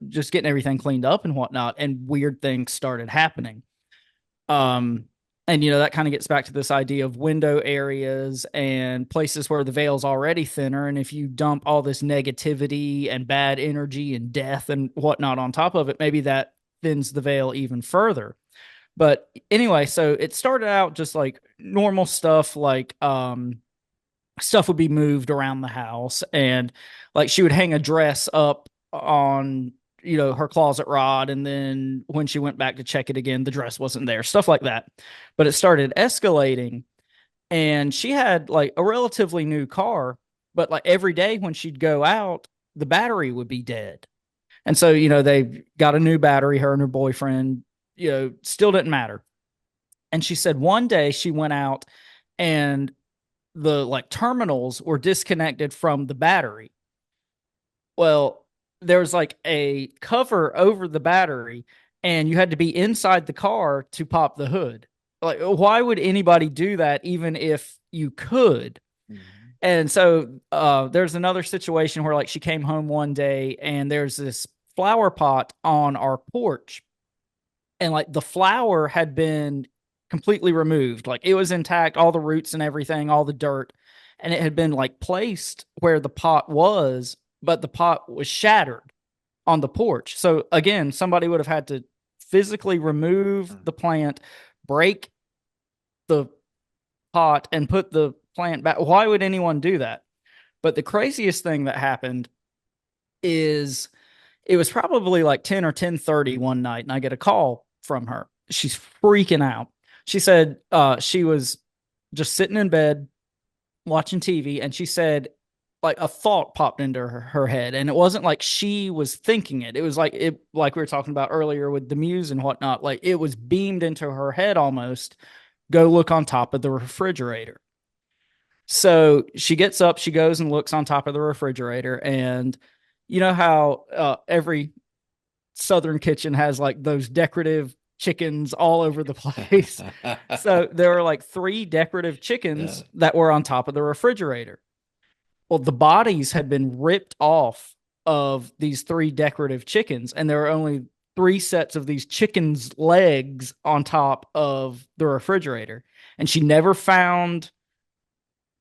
just getting everything cleaned up and whatnot, and weird things started happening. Um, and that kind of gets back to this idea of window areas and places where the veil's already thinner. And if you dump all this negativity and bad energy and death and whatnot on top of it, maybe that thins the veil even further. But anyway, so it started out just like normal stuff, like stuff would be moved around the house, and like she would hang a dress up on her closet rod, and then when she went back to check it again the dress wasn't there, stuff like that. But it started escalating, and she had like a relatively new car, but like every day when she'd go out the battery would be dead. And so they got a new battery, her and her boyfriend, still didn't matter. And she said one day she went out and the like terminals were disconnected from the battery. Well, there was like a cover over the battery, and you had to be inside the car to pop the hood. Like, why would anybody do that, even if you could? Mhm. And so there's another situation where like she came home one day and there's this flower pot on our porch, and like the flower had been completely removed. Like it was intact, all the roots and everything, all the dirt, and it had been like placed where the pot was, but the pot was shattered on the porch. So again, somebody would have had to physically remove the plant, break the pot, and put the plant back. Why would anyone do that? But the craziest thing that happened is it was probably like 10 or 10:30 one night, and I get a call from her. She's freaking out. She said she was just sitting in bed watching TV, and she said like a thought popped into her head, and it wasn't like she was thinking it. It was like we were talking about earlier with the muse and whatnot. Like it was beamed into her head almost, go look on top of the refrigerator. So she gets up, she goes and looks on top of the refrigerator, and you know how every Southern kitchen has like those decorative chickens all over the place. So there were like three decorative chickens that were on top of the refrigerator. Well, the bodies had been ripped off of these three decorative chickens, and there were only three sets of these chickens' legs on top of the refrigerator. And she never found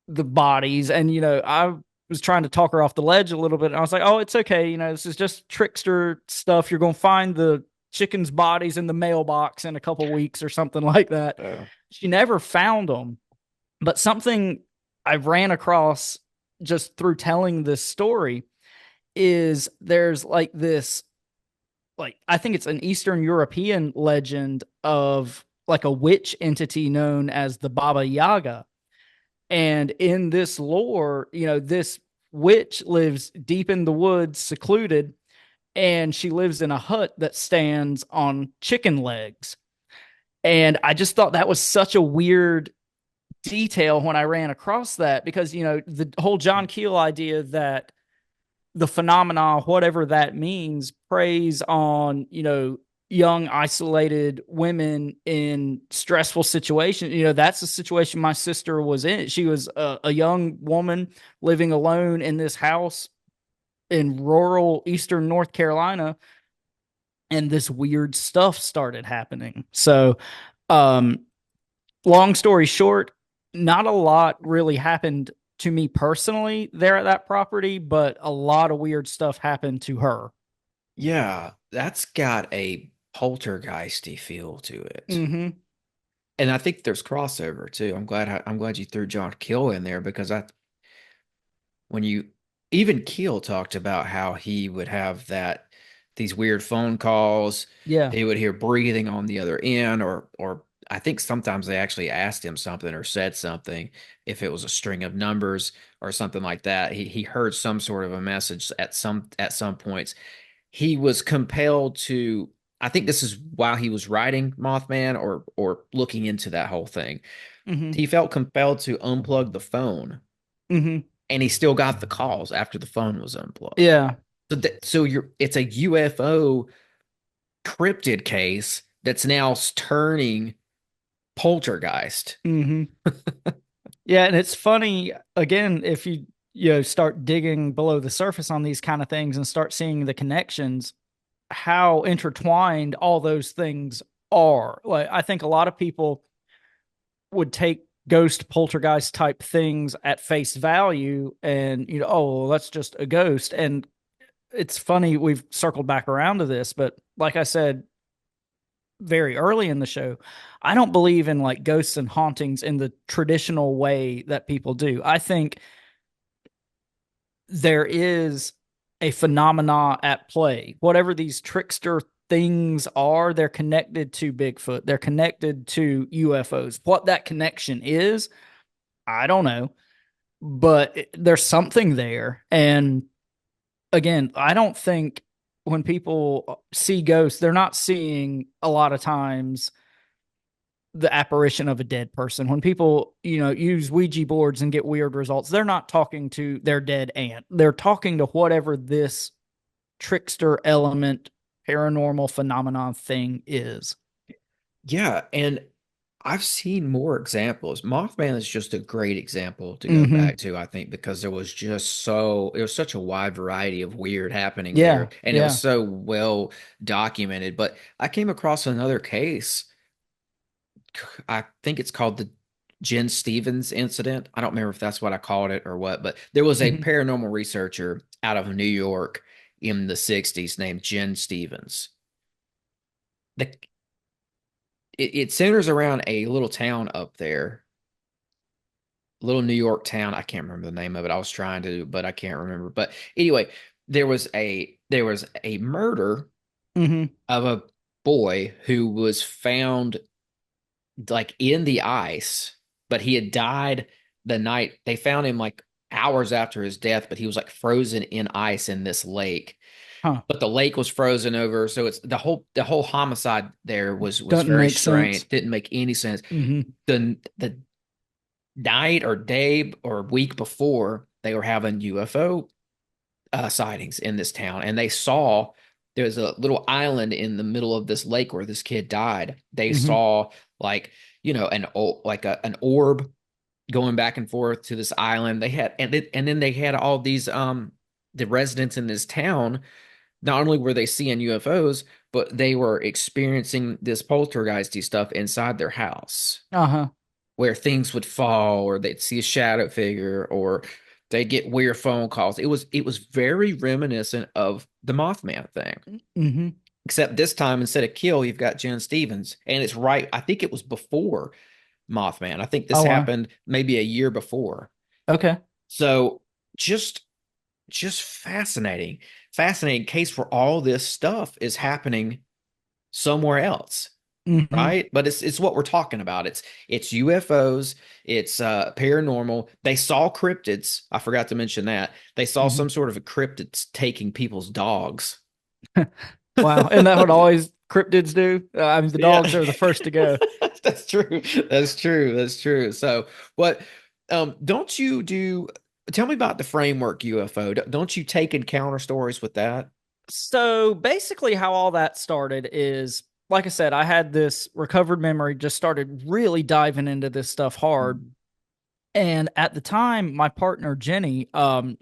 the bodies. And, I was trying to talk her off the ledge a little bit. And I was like, oh, it's okay. This is just trickster stuff. You're going to find the chicken's bodies in the mailbox in a couple weeks or something like that. She never found them. But something I ran across just through telling this story is there's like this, like, I think it's an Eastern European legend of like a witch entity known as the Baba Yaga. And in this lore, this witch lives deep in the woods, secluded, and she lives in a hut that stands on chicken legs. And I just thought that was such a weird detail when I ran across that, because, the whole John Keel idea that the phenomena, whatever that means, preys on, young isolated women in stressful situations. That's the situation my sister was in. She was a young woman living alone in this house in rural eastern North Carolina, and this weird stuff started happening. So long story short, not a lot really happened to me personally there at that property, but a lot of weird stuff happened to her. Yeah, that's got a poltergeisty feel to it. Mm-hmm. And I think there's crossover too. I'm glad you threw John Keel in there, because when you even Keel talked about how he would have these weird phone calls. Yeah. He would hear breathing on the other end, or I think sometimes they actually asked him something or said something, if it was a string of numbers or something like that. He heard some sort of a message at some points. He was compelled to, I think this is while he was writing Mothman, or looking into that whole thing. Mm-hmm. He felt compelled to unplug the phone, Mm-hmm. and he still got the calls after the phone was unplugged. Yeah. So it's a UFO cryptid case that's now turning poltergeist. Mm-hmm. Yeah, and it's funny again, if you start digging below the surface on these kind of things and start seeing the connections, how intertwined all those things are. Like, I think a lot of people would take ghost poltergeist type things at face value, and oh, well, that's just a ghost. And it's funny, we've circled back around to this, but like I said very early in the show, I don't believe in like ghosts and hauntings in the traditional way that people do. I think there is a phenomena at play. Whatever these trickster things are, they're connected to Bigfoot. They're connected to UFOs. What that connection is, I don't know, but there's something there. And again, I don't think when people see ghosts, they're not seeing a lot of times the apparition of a dead person. When people, use Ouija boards and get weird results, they're not talking to their dead aunt. They're talking to whatever this trickster element, paranormal phenomenon thing is. Yeah, and I've seen more examples. Mothman is just a great example to go Mm-hmm. back to, I think, because it was such a wide variety of weird happening Yeah. there, and it was Yeah. so well documented. But I came across another case. I think it's called the Jen Stevens incident. I don't remember if that's what I called it or what, but there was a Mm-hmm. paranormal researcher out of New York in the 60s named Jen Stevens. The, it centers around a little town up there, little New York town. I can't remember the name of it. I was trying to, but I can't remember. But anyway, there was a murder Mm-hmm. of a boy who was found like in the ice, but he had died the night they found him, like hours after his death, but he was like frozen in ice in this lake. Huh. but the lake was frozen over. So it's the whole homicide there was Doesn't very make sense. strange. Didn't make any sense. Hmm. The night or day or week before, they were having UFO sightings in this town, and they saw there's a little island in the middle of this lake where this kid died. They Hmm. saw like an orb going back and forth to this island. They had and then they had all these the residents in this town. Not only were they seeing UFOs, but they were experiencing this poltergeisty stuff inside their house, Uh-huh. where things would fall, or they'd see a shadow figure, or they'd get weird phone calls. It was very reminiscent of the Mothman thing. Hmm. Except this time, instead of Kill, you've got Jen Stevens. And it's right, I think it was before Mothman. I think this Oh, wow. happened maybe a year before. Okay. So just just fascinating. Fascinating case where all this stuff is happening somewhere else. Hmm. Right, but it's what we're talking about. It's UFOs, it's paranormal. They saw cryptids. I forgot to mention that they saw Hmm. some sort of a cryptids taking people's dogs. Wow. And that would always cryptids do. I mean, the Yeah, dogs are the first to go. that's true. That's true. That's true. So, what don't you do? Tell me about the framework UFO. Don't you take encounter stories with that? So basically, how all that started is, like I said, I had this recovered memory, just started really diving into this stuff hard. Mhm. And at the time, my partner Jenny,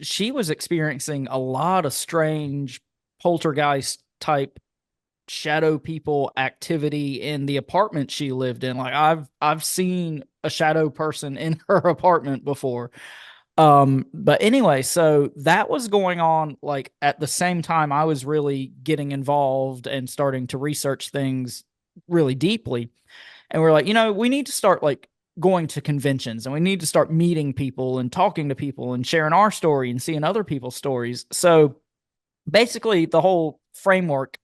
she was experiencing a lot of strange poltergeist type shadow people activity in the apartment she lived in. Like I've seen a shadow person in her apartment before. But anyway, so that was going on like at the same time I was really getting involved and starting to research things really deeply. And we're like, we need to start like going to conventions, and we need to start meeting people and talking to people and sharing our story and seeing other people's stories. So basically the whole framework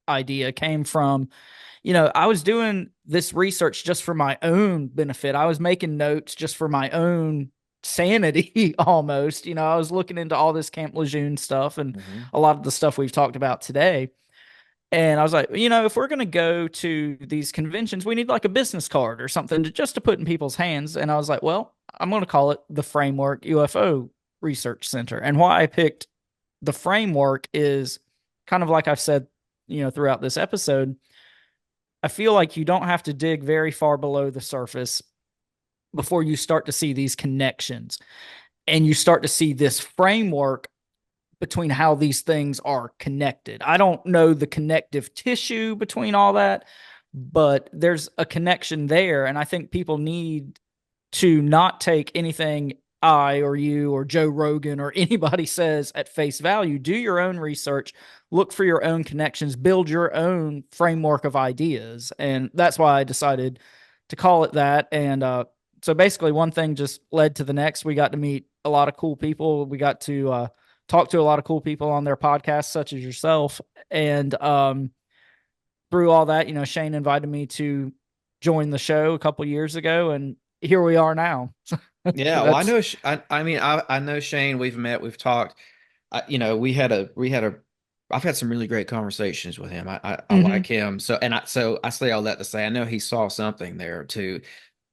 idea came from, I was doing this research just for my own benefit. I was making notes just for my own sanity almost. I was looking into all this Camp Lejeune stuff and Mhm. a lot of the stuff we've talked about today. And I was like, if we're going to go to these conventions, we need like a business card or something just to put in people's hands. And I was like, well, I'm going to call it the Framework UFO Research Center. And why I picked the framework is kind of like I've said, throughout this episode. I feel like you don't have to dig very far below the surface before you start to see these connections, and you start to see this framework between how these things are connected. I don't know the connective tissue between all that, but there's a connection there. And I think people need to not take anything I or you or Joe Rogan or anybody says at face value. Do your own research, look for your own connections, build your own framework of ideas. And that's why I decided to call it that. And so basically, one thing just led to the next. We got to meet a lot of cool people. We got to talk to a lot of cool people on their podcasts, such as yourself. And through all that, Shane invited me to join the show a couple years ago, and here we are now. Yeah, well, I That's know. I mean, I know Shane. We've met. We've talked. We had a. I've had some really great conversations with him. I like mhm. him. So I say all that to say I know he saw something there too.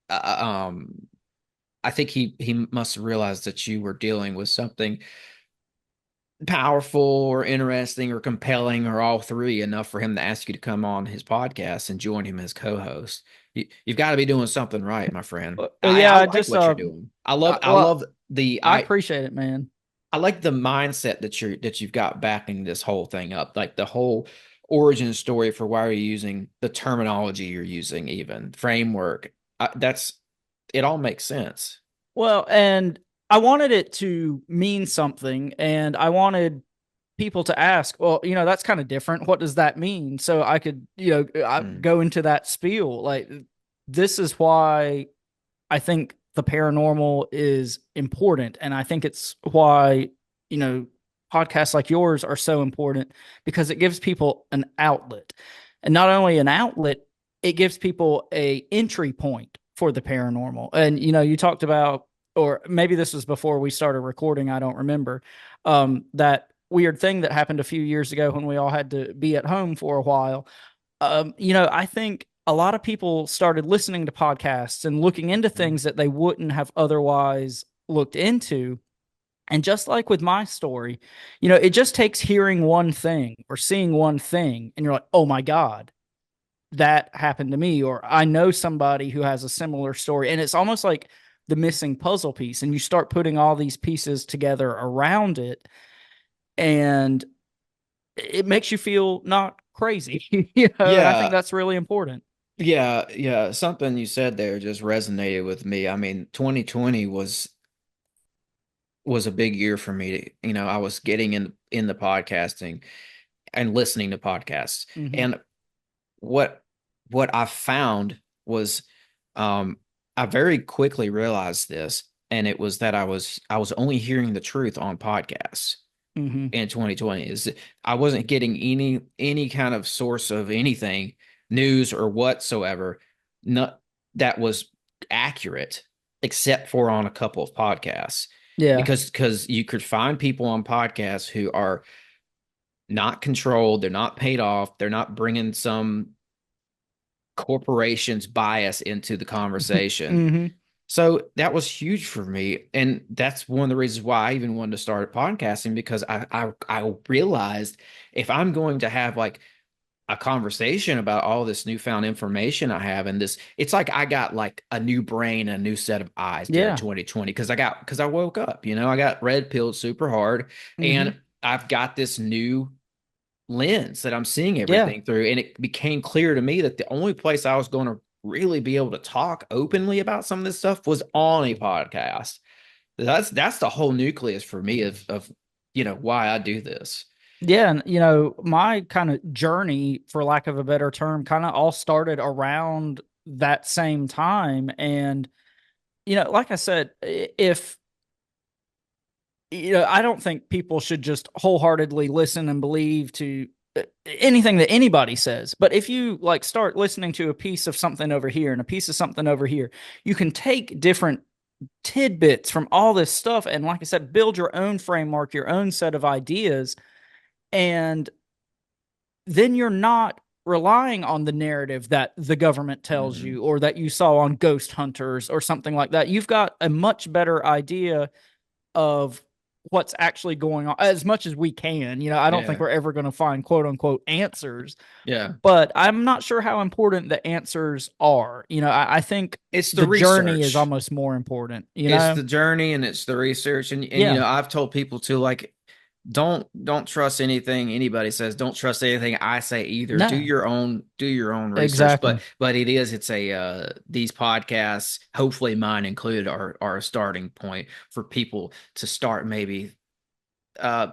I think he must have realized that you were dealing with something powerful or interesting or compelling or all three enough for him to ask you to come on his podcast and join him as co-host. You've got to be doing something right, my friend. I Yeah, I like just what you're doing. I love I well, love the I appreciate it, man. I like the mindset that you've got backing this whole thing up, like the whole origin story for why you're using the terminology you're using, even framework. That's it all makes sense. Well, and I wanted it to mean something, and I wanted people to ask, well, that's kind of different. What does that mean? So I could, Mm, go into that spiel. Like, this is why I think the paranormal is important. And I think it's why, you know, podcasts like yours are so important, because it gives people an outlet. And not only an outlet, it gives people a entry point for the paranormal. And, you talked about, or maybe this was before we started recording, I don't remember, that weird thing that happened a few years ago when we all had to be at home for a while. I think a lot of people started listening to podcasts and looking into things that they wouldn't have otherwise looked into. And just like with my story, it just takes hearing one thing or seeing one thing, and you're like, oh my God, that happened to me, or I know somebody who has a similar story. And it's almost like the missing puzzle piece. And you start putting all these pieces together around it, and it makes you feel not crazy, and I think Yeah, that's really important. yeah. Something you said there just resonated with me. I mean, 2020 was a big year for me. I was getting in the podcasting and listening to podcasts. Mm-hmm. And what what I found was I very quickly realized this, and it was that I was only hearing the truth on podcasts Mm-hmm. in 2020. Is I wasn't getting any kind of source of anything, news or whatsoever, not that was accurate, except for on a couple of podcasts. Yeah. Because you could find people on podcasts who are not controlled, they're not paid off, they're not bringing some corporation's bias into the conversation. Mm-hmm. So that was huge for me. And that's one of the reasons why I even wanted to start podcasting, because I realized if I'm going to have like a conversation about all this newfound information I have, and this, it's like I got like a new brain, a new set of eyes during Yeah. 2020 because I woke up, I got red pilled super hard, Mm-hmm. and I've got this new lens that I'm seeing Yeah. everything through. And it became clear to me that the only place I was going to really be able to talk openly about some of this stuff was on a podcast. That's the whole nucleus for me of why I do this. Yeah. And, my kind of journey, for lack of a better term, kind of all started around that same time. And, like I said, if, I don't think people should just wholeheartedly listen and believe to anything that anybody says. But if you like start listening to a piece of something over here and a piece of something over here, you can take different tidbits from all this stuff. And like I said, build your own framework, your own set of ideas. And then you're not relying on the narrative that the government tells Mhm. you or that you saw on Ghost Hunters or something like that. You've got a much better idea of what's actually going on as much as we can. I don't think Yeah. we're ever going to find quote unquote answers, Yeah. but I'm not sure how important the answers are. I think It's the the journey is research. almost more important, It's the journey and it's the research. And Yeah. I've told people to, like, don't trust anything anybody says. Don't trust anything I say either. Do No, your own research. But exactly. it's a these podcasts, hopefully mine included, are a starting point for people to start maybe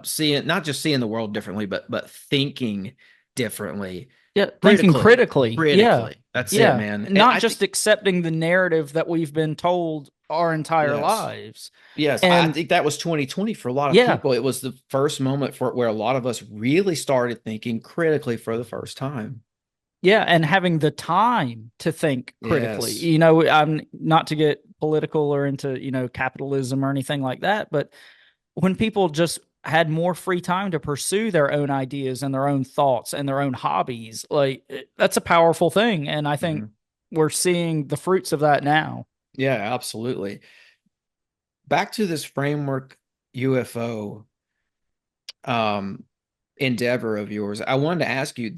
seeing, not just seeing the world differently, but thinking differently, Yeah. Thinking critically. critically. Yeah. Critically. That's it, Yeah. man. And Not I think just accepting the narrative that we've been told our entire yes. lives. Yes, I And think that was 2020 for a lot of yeah, people. It was the first moment for where a lot of us really started thinking critically for the first time. yeah. And having the time to think critically. Yes. I'm not to get political or into, capitalism or anything like that, but when people just had more free time to pursue their own ideas and their own thoughts and their own hobbies, like that's a powerful thing. And I think Mhm. we're seeing the fruits of that now. Yeah, absolutely. Back to this framework UFO um endeavor of yours. I wanted to ask you,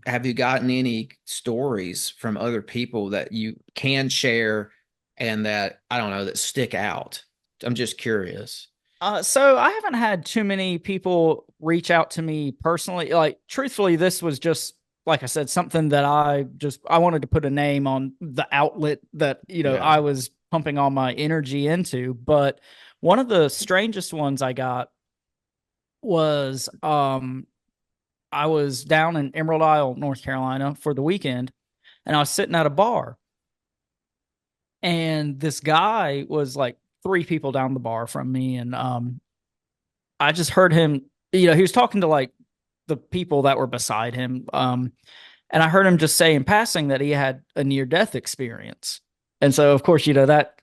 have you gotten any stories from other people that you can share and that, I don't know, that stick out? I'm just curious. So I haven't had too many people reach out to me personally. Like, truthfully, this was just, like I said, something that I wanted to put a name on the outlet that, Yeah. I was pumping all my energy into. But one of the strangest ones I got was, I was down in Emerald Isle, North Carolina for the weekend, and I was sitting at a bar, and this guy was like three people down the bar from me, and I just heard him, he was talking to like the people that were beside him. And I heard him just say in passing that he had a near death experience. And so, of course, that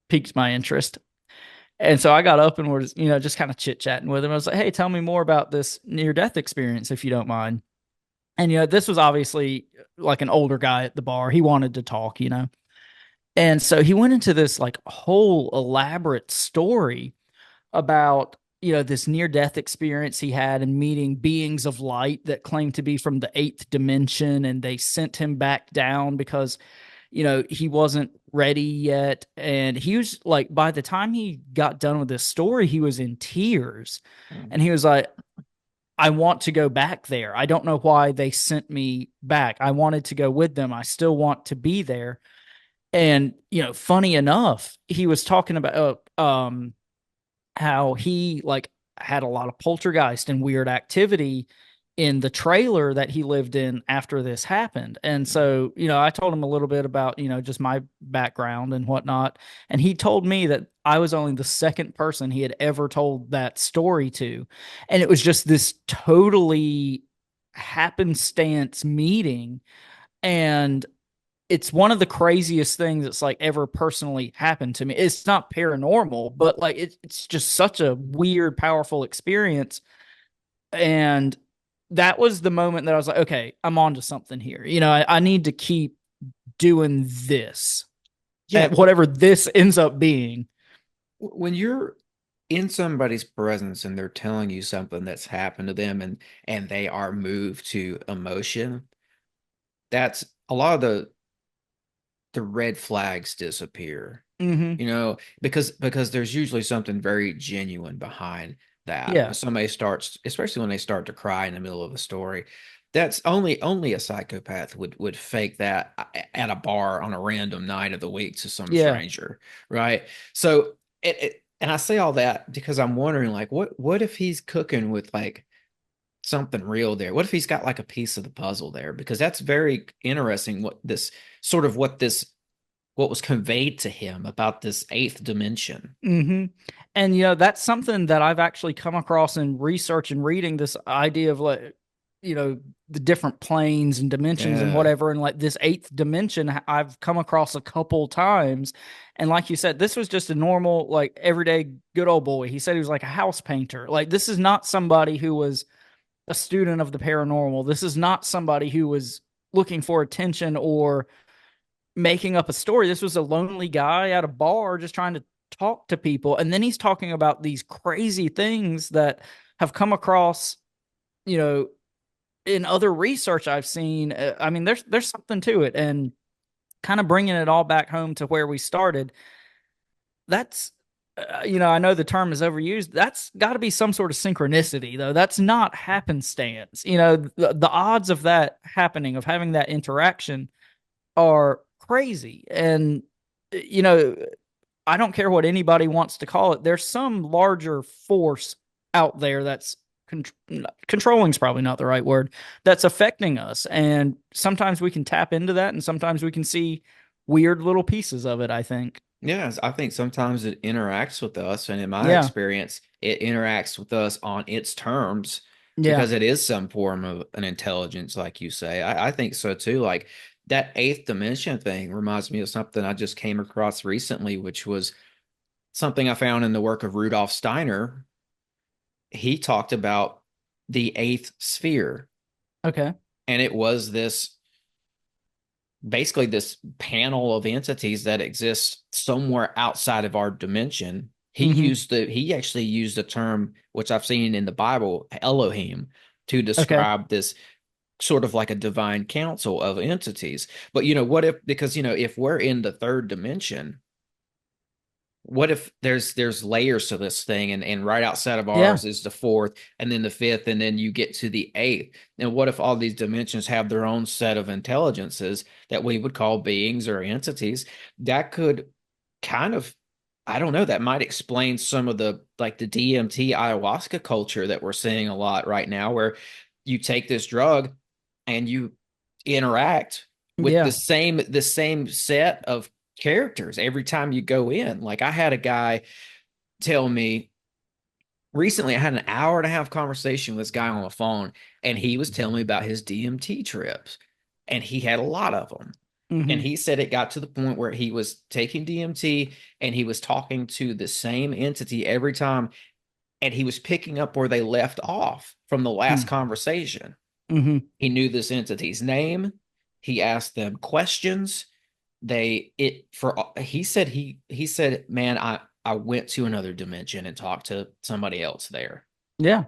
piqued my interest. And so I got up and was, just kind of chit chatting with him. I was like, hey, tell me more about this near death experience, if you don't mind. And, this was obviously like an older guy at the bar. He wanted to talk. And so he went into this like whole elaborate story about, this near death experience he had and meeting beings of light that claimed to be from the eighth dimension. And they sent him back down because he wasn't ready yet. And he was like, by the time he got done with this story, he was in tears. And he was like, I want to go back there. I don't know why they sent me back. I wanted to go with them. I still want to be there. And, funny enough, he was talking about how he like had a lot of poltergeist and weird activity in the trailer that he lived in after this happened. And so, I told him a little bit about, just my background and whatnot. And he told me that I was only the second person he had ever told that story to. And it was just this totally happenstance meeting. And it's one of the craziest things that's like ever personally happened to me. It's not paranormal, but like it's just such a weird, powerful experience. And that was the moment that I was like, okay, I'm on to something here. I need to keep doing this. Yeah, And whatever this ends up being. when you're in somebody's presence and they're telling you something that's happened to them and they are moved to emotion, that's a lot of the red flags disappear. Mm-hmm. Because there's usually something very genuine behind that. Yeah. When somebody starts, especially when they start to cry in the middle of a story, that's only a psychopath would fake that at a bar on a random night of the week to some Yeah. stranger, right? So and I say all that because I'm wondering, like, what if he's cooking with like something real there? What if he's got like a piece of the puzzle there? Because that's very interesting. What was conveyed to him about this eighth dimension. Mm-hmm. And that's something that I've actually come across in research and reading, this idea of like, the different planes and dimensions and Yeah. whatever. And like this eighth dimension, I've come across a couple times. And like you said, this was just a normal, like everyday good old boy. He said he was like a house painter. Like this is not somebody who was a student of the paranormal. This is not somebody who was looking for attention or making up a story. This was a lonely guy at a bar just trying to talk to people. And then he's talking about these crazy things that have come across, in other research I've seen. I mean, there's something to it. And kind of bringing it all back home to where we started, that's, I know the term is overused. That's got to be some sort of synchronicity, though. That's not happenstance. The odds of that happening, of having that interaction, are crazy. And, I don't care what anybody wants to call it. There's some larger force out there that's controlling is probably not the right word, that's affecting us. And sometimes we can tap into that and sometimes we can see weird little pieces of it, I think. Yes, I think sometimes it interacts with us, and in my Yeah. experience, it interacts with us on its terms Yeah. because it is some form of an intelligence, like you say. I think so too. Like that eighth dimension thing reminds me of something I just came across recently, which was something I found in the work of Rudolf Steiner. He talked about the eighth sphere, Okay. and it was this basically this panel of entities that exist somewhere outside of our dimension. Mm-hmm. He actually used the term, which I've seen in the Bible, Elohim, to Okay. describe this sort of like a divine council of entities. But what if, because if we're in the third dimension, what if there's layers to this thing, and right outside of Yeah. ours is the fourth and then the fifth and then you get to the eighth? And what if all these dimensions have their own set of intelligences that we would call beings or entities? That could kind of, I don't know, that might explain some of the like the DMT ayahuasca culture that we're seeing a lot right now, where you take this drug and you interact with the Yeah. same set of characters every time you go in. Like I had a guy tell me recently, I had an hour and a half conversation with this guy on the phone, and he was telling me about his DMT trips, and he had a lot of them. And he said it got to the point where he was taking DMT and he was talking to the same entity every time, and he was picking up where they left off from the last conversation. He knew this entity's name. He asked them questions. He said, man, I went to another dimension and talked to somebody else there. Yeah.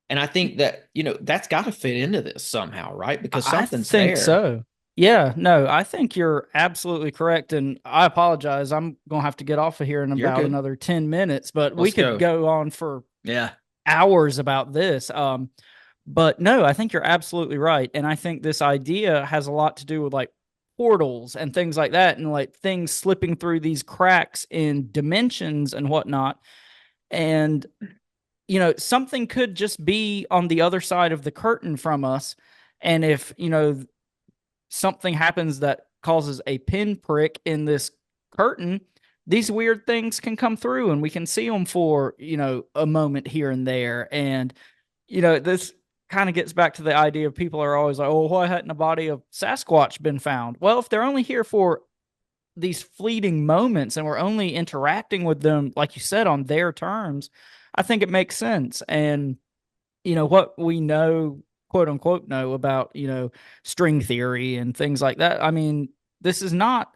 And I think that, that's got to fit into this somehow, right? Because something's I think there. so. Yeah, no, I think you're absolutely correct. And I apologize. I'm going to have to get off of here in about another 10 minutes, but we could go on for hours about this. But no, I think you're absolutely right. And I think this idea has a lot to do with like portals and things like that, and like things slipping through these cracks in dimensions and whatnot. And, something could just be on the other side of the curtain from us. And if, something happens that causes a pinprick in this curtain, these weird things can come through and we can see them for, a moment here and there. And, this kind of gets back to the idea of people are always like, oh, why hadn't a body of Sasquatch been found? Well, if they're only here for these fleeting moments and we're only interacting with them, like you said, on their terms, I think it makes sense. And, what we know, quote unquote, know about, string theory and things like that. I mean, this is not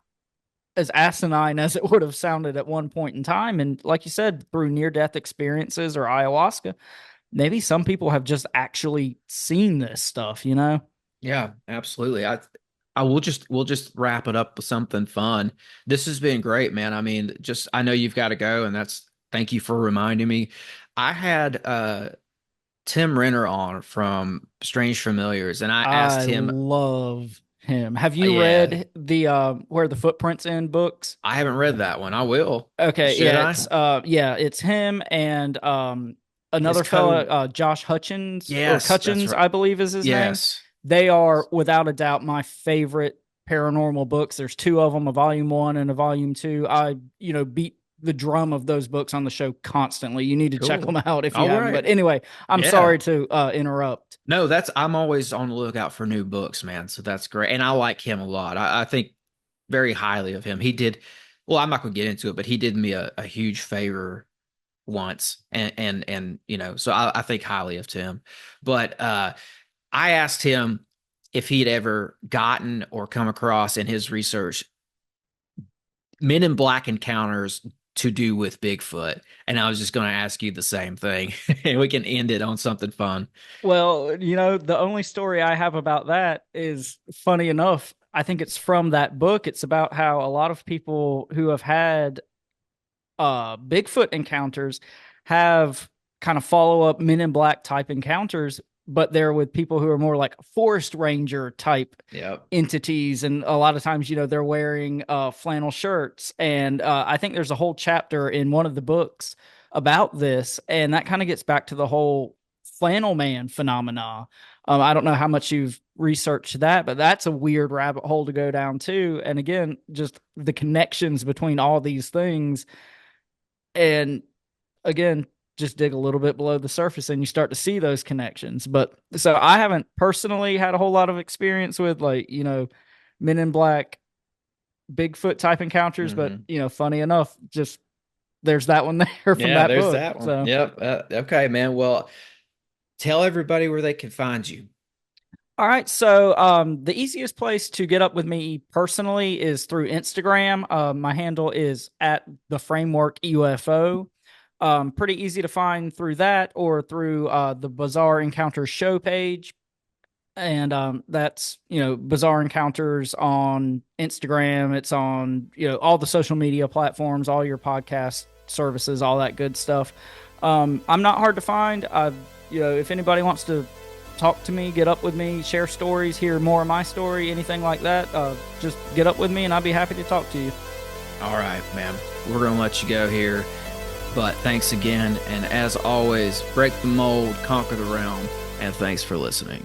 as asinine as it would have sounded at one point in time. And like you said, through near-death experiences or ayahuasca, maybe some people have just actually seen this stuff, Yeah, absolutely. We'll just wrap it up with something fun. This has been great, man. I mean, I know you've got to go, and thank you for reminding me. I had Tim Renner on from Strange Familiars, and I asked him. I love him. Have you read the Where the Footprints End books? I haven't read that one. I will. Okay, it's him and another fella, Josh Hutchins, Hutchins, right. I believe is his name. They are without a doubt my favorite paranormal books. There's 2 of them, a volume 1 and a volume 2. I, beat the drum of those books on the show constantly. You need to check them out if you haven't. Right. But anyway, I'm sorry to interrupt. No, I'm always on the lookout for new books, man. So that's great. And I like him a lot. I think very highly of him. He did, well, I'm not going to get into it, but he did me a huge favor once. And so I think highly of Tim. But I asked him if he'd ever gotten or come across in his research Men in Black encounters to do with Bigfoot. And I was just going to ask you the same thing. And we can end it on something fun. Well, the only story I have about that is, funny enough, I think it's from that book. It's about how a lot of people who have had Bigfoot encounters have kind of follow-up Men in Black type encounters, but they're with people who are more like forest ranger type entities. And a lot of times, they're wearing flannel shirts. And I think there's a whole chapter in one of the books about this. And that kind of gets back to the whole flannel man phenomena. I don't know how much you've researched that, but that's a weird rabbit hole to go down too. And again, just the connections between all these things. And again, just dig a little bit below the surface and you start to see those connections. But so I haven't personally had a whole lot of experience with Men in Black, Bigfoot type encounters, but funny enough, just there's that one there from that there's book. That one. So. Yep. Okay, man. Well, tell everybody where they can find you. All right. So the easiest place to get up with me personally is through Instagram. My handle is at the Framework UFO. Pretty easy to find through that or through the Bizarre Encounters show page. And that's, Bizarre Encounters on Instagram. It's on, all the social media platforms, all your podcast services, all that good stuff. I'm not hard to find. If anybody wants to talk to me, get up with me, share stories, hear more of my story, anything like that, just get up with me and I'd be happy to talk to you. All right, man. We're going to let you go here. But thanks again, and as always, break the mold, conquer the realm, and thanks for listening.